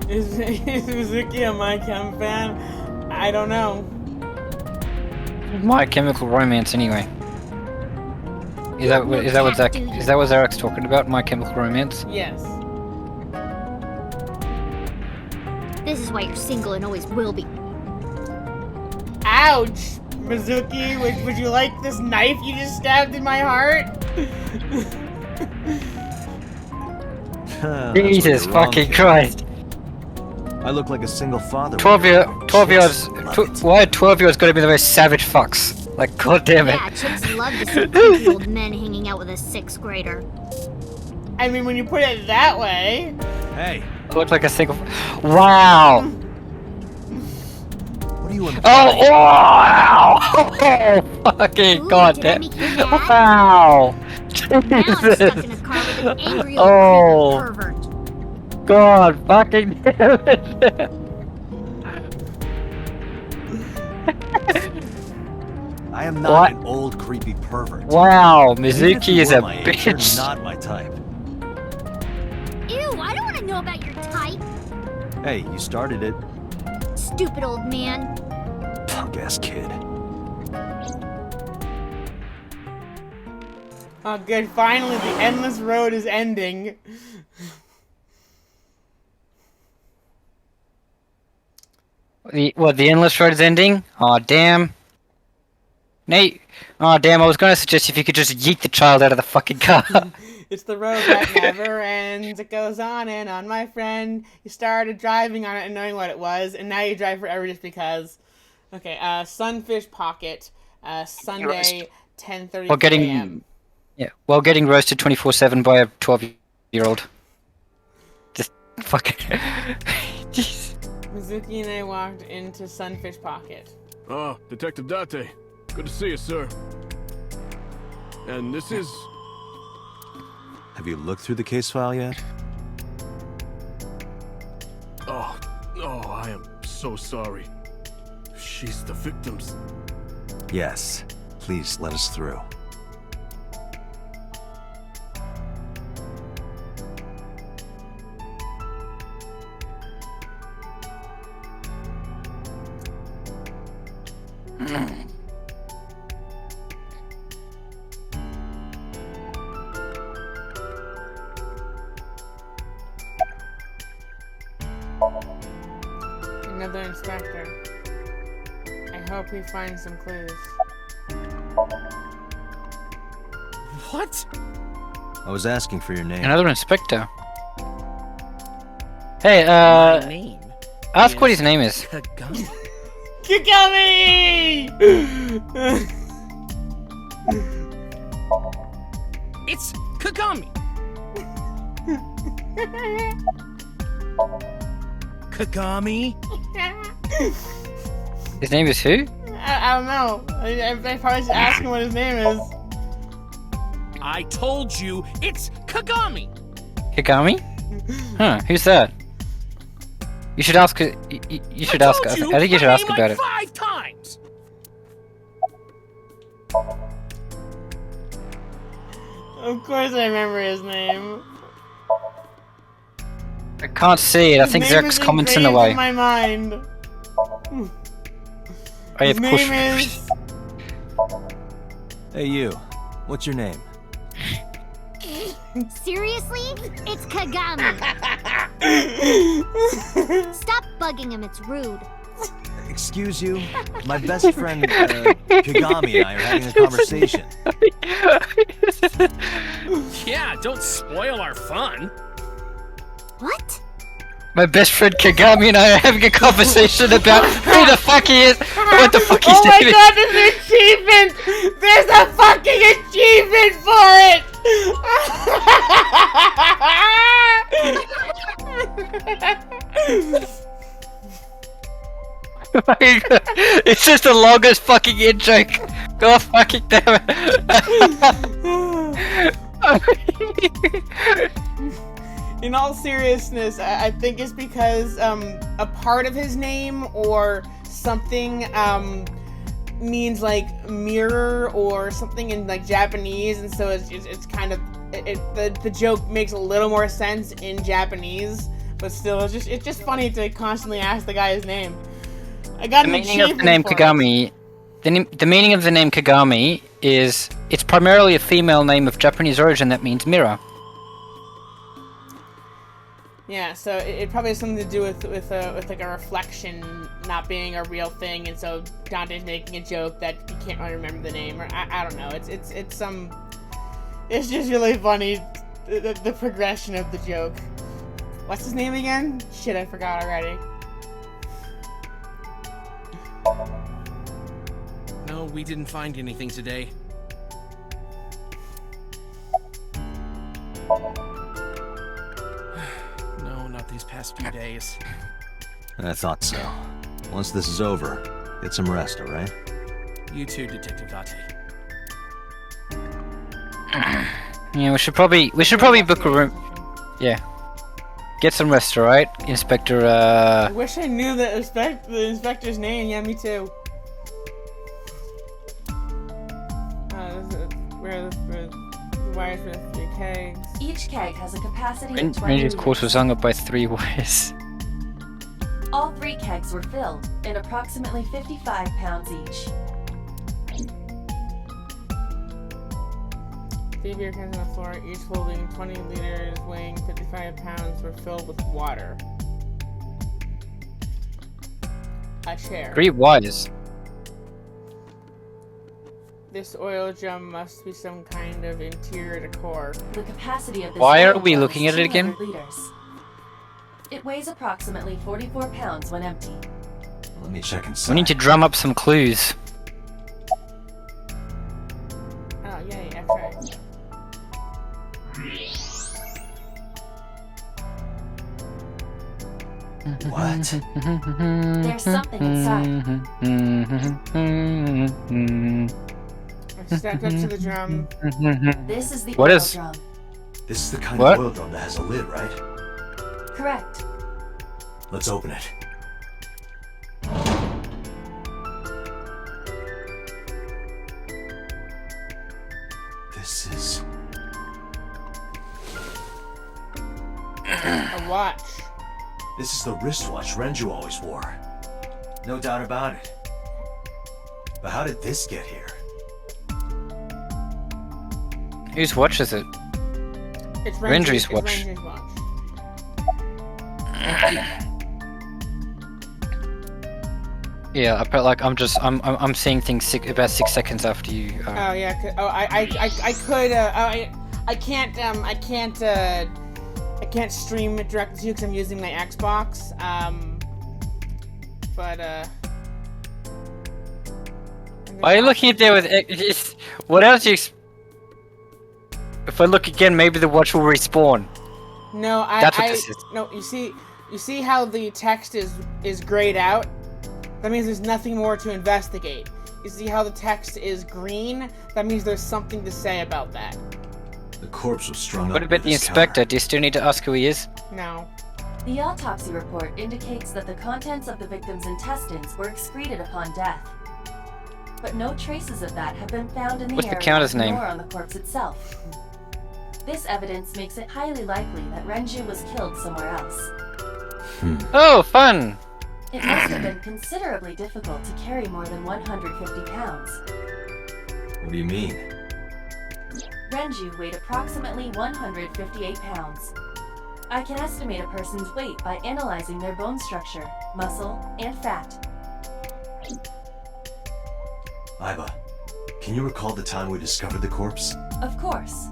A: Is Mizuki a My Chem fan? I don't know.
F: My Chemical Romance, anyway. Is that what Zarek's talking about? My Chemical Romance?
A: Yes.
J: This is why you're single and always will be.
A: Ouch! Mizuki, would you like this knife you just stabbed in my heart?
F: Jesus fucking Christ.
C: I look like a single father.
F: 12-year-olds. Why are 12-year-olds gotta be the most savage fucks? Like, god damn it.
J: Yeah, chicks love to see creepy old men hanging out with a 6th grader.
A: I mean, when you put it that way.
C: Hey.
F: I look like a single. Wow.
C: What are you implying?
F: Oh, wow! Oh, fucking
J: Ooh,
F: god
J: did I
F: damn.
J: make you mad?
F: Wow.
J: Now I'm
F: Jesus.
J: stuck in a car with an angry
F: Oh.
J: old creepy pervert.
F: God fucking damn it.
C: I am not an old creepy pervert.
F: Wow,
C: Even if
F: Mizuki
C: you
F: is
C: were
F: a
C: my age, you're
F: bitch.
C: not my type.
J: Ew, I don't want to know about your type.
C: Hey, you started it.
J: Stupid old man.
C: Punk ass kid.
A: Oh, good. Finally, the endless road is ending.
F: The endless road is ending? Aw, damn. Nate. Aw, damn, I was gonna suggest if you could just yeet the child out of the fucking car.
A: It's the road that never ends. It goes on and on, my friend. You started driving on it and knowing what it was, and now you drive forever just because. Okay, Sunfish Pocket, Sunday, 10:30 a.m.
F: Yeah, while getting roasted 24/7 by a 12-year-old. Just fucking. Jeez.
A: Mizuki and I walked into Sunfish Pocket.
L: Ah, Detective Date. Good to see you, sir. And this is...
C: Have you looked through the case file yet?
L: Oh, I am so sorry. She's the victim's...
C: Yes. Please let us through.
A: Another inspector. I hope he finds some clues.
L: What?
C: I was asking for your name.
F: Another inspector. Hey,
M: name
F: ask what his name is.
A: Kagami!
M: It's Kagami. Kagami?
F: His name is who?
A: I don't know. I probably should ask him what his name is.
M: I told you, it's Kagami.
F: Kagami? Huh, who's that? You should ask. You should ask. I think you should ask about it.
M: 5 times.
A: Of course I remember his name.
F: I can't see it. I think Zerk's comments in the way.
A: In my mind.
F: Oh, yeah,
A: His
F: of course.
A: name is...
C: Hey you, what's your name?
J: Seriously? It's Kagami. Stop bugging him, it's rude.
C: Excuse you? My best friend, Kagami and I are having a conversation.
M: Yeah, don't spoil our fun.
J: What?
F: My best friend Kagami and I are having a conversation about who the fuck he is, what the fuck he's
A: Oh my
F: doing.
A: god, there's an achievement! There's a fucking achievement for it!
F: It's just the longest fucking in joke. God fucking damn it.
A: In all seriousness, I think it's because a part of his name or something means like mirror or something in like Japanese, and so it's kind of the joke makes a little more sense in Japanese, but still it's just funny to constantly ask the guy his name. I got
F: The
A: an
F: meaning of the
A: achievement
F: name
A: for it.
F: Kagami. The meaning of the name Kagami is it's primarily a female name of Japanese origin that means mirror.
A: Yeah, so it probably has something to do with like a reflection not being a real thing, and so Dante's making a joke that he can't really remember the name, or I don't know. It's just really funny the progression of the joke. What's his name again? Shit, I forgot already.
M: No, we didn't find anything today. No, not these past few days.
C: I thought so. Once this is over, get some rest, alright?
M: You too, Detective Date.
F: Yeah, we should probably book a room. Yeah. Get some rest, alright? Inspector,
A: I wish I knew the inspector's name. Yeah, me too. Where the wires for the 3 kegs.
H: Each keg has a capacity of 20
F: Ranger's
H: liters.
F: course was hung up by 3 wires.
H: All 3 kegs were filled, and approximately 55 pounds each.
A: 3 beer cans on the floor, each holding 20 liters, weighing 55 pounds, were filled with water. A chair.
F: 3 wires.
A: This oil drum must be some kind of interior decor.
H: The capacity of this
F: Why are
H: oil
F: we
H: drum
F: looking
H: is
F: at it again?
H: 200 liters. It weighs approximately 44 pounds when empty.
C: Let me check inside.
F: We need to drum up some clues.
A: Oh, yay, that's right.
C: What?
H: There's something inside.
A: I stepped up to the drum.
H: This is the
F: What
H: oil
F: is-
H: drum.
C: This is the kind
F: What?
C: of oil drum that has a lid, right?
H: Correct.
C: Let's open it. This is...
A: A watch.
C: This is the wristwatch Renju always wore. No doubt about it. But how did this get here?
F: Whose watch is it?
A: It's
F: Renju's
A: it's
F: watch.
A: Renju's watch.
F: Yeah, I felt like I'm seeing things about 6 seconds after you.
A: Oh yeah. I can't stream it directly to you because I'm using my Xbox.
F: Why are you looking at there with? What else you? If I look again, maybe the watch will respawn.
A: No,
F: That's what this is.
A: No, you see how the text is grayed out? That means there's nothing more to investigate. You see how the text is green? That means there's something to say about that.
C: The corpse was strung
F: What
C: up
F: about
C: near
F: the
C: this
F: inspector?
C: counter.
F: Do you still need to ask who he is?
A: No.
H: The autopsy report indicates that the contents of the victim's intestines were excreted upon death. But no traces of that have been found in the
F: What's the
H: area
F: counter's name?
H: nor on the corpse itself. This evidence makes it highly likely that Renju was killed somewhere else.
F: Oh, fun!
H: It must have been considerably difficult to carry more than 150 pounds.
C: What do you mean?
H: Renju weighed approximately 158 pounds. I can estimate a person's weight by analyzing their bone structure, muscle, and fat.
C: Aiba, can you recall the time we discovered the corpse?
H: Of course.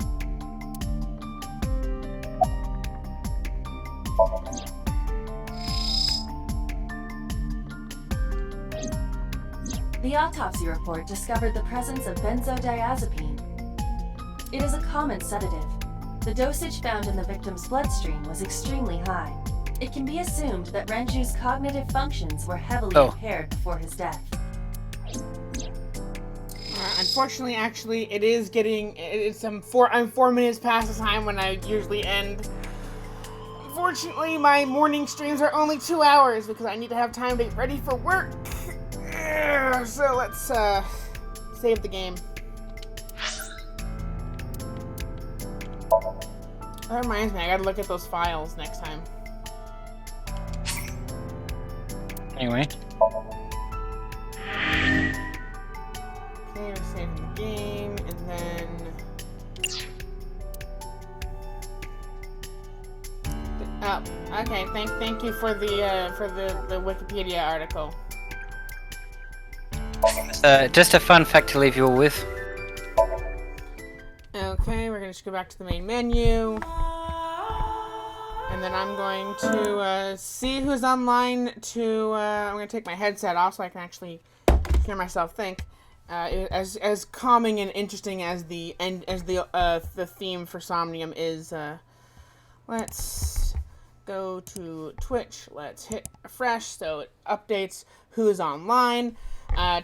H: The autopsy report discovered the presence of benzodiazepine. It is a common sedative. The dosage found in the victim's bloodstream was extremely high. It can be assumed that Renju's cognitive functions were heavily impaired before his death.
A: Unfortunately, actually, it is getting. I'm 4 minutes past the time when I usually end. Unfortunately, my morning streams are only 2 hours because I need to have time to get ready for work. So let's save the game. That reminds me, I gotta look at those files next time.
F: Anyway.
A: Okay, we're saving the game, and then... Oh, okay, thank you for the Wikipedia article.
F: Just a fun fact to leave you all with.
A: Okay, we're gonna just go back to the main menu. And then I'm going to see who's online I'm gonna take my headset off so I can actually hear myself think. As calming and interesting as the theme for Somnium is, let's go to Twitch. Let's hit refresh so it updates who is online.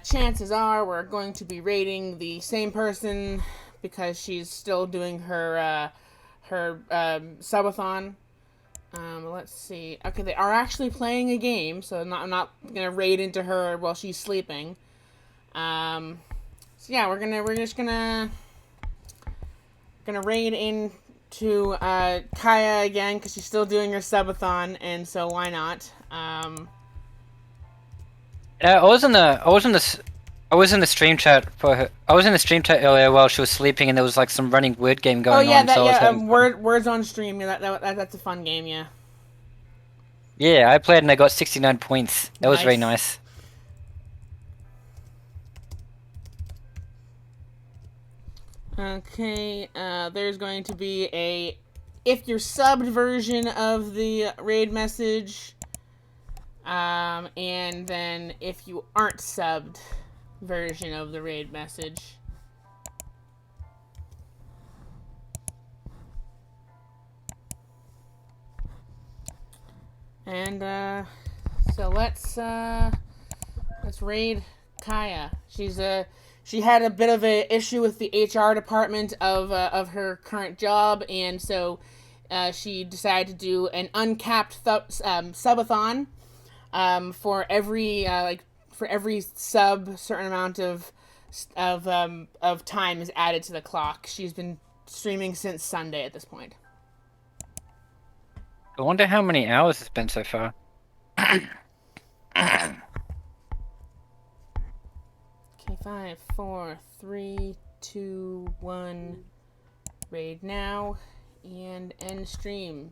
A: Chances are we're going to be rating the same person because she's still doing her subathon. Let's see. Okay, they are actually playing a game, so I'm not gonna raid into her while she's sleeping. So yeah, we're just gonna raid into Kaya again because she's still doing her subathon, and so why not?
F: I was in the stream chat for her. I was in the stream chat earlier while she was sleeping, and there was like some running word game going on.
A: Oh yeah,
F: on.
A: words on stream. Yeah, that's a fun game. Yeah.
F: Yeah, I played and I got 69 points. That was very nice.
A: Okay, there's going to be a if you're subbed version of the raid message. And then if you aren't subbed version of the raid message. And so let's raid Kaya. She had a bit of an issue with the HR department of her current job, and so she decided to do an uncapped subathon. For every sub, certain amount of time is added to the clock. She's been streaming since Sunday at this point.
F: I wonder how many hours it's been so far.
A: Okay, 5, 4, 3, 2, 1. Raid now and end stream.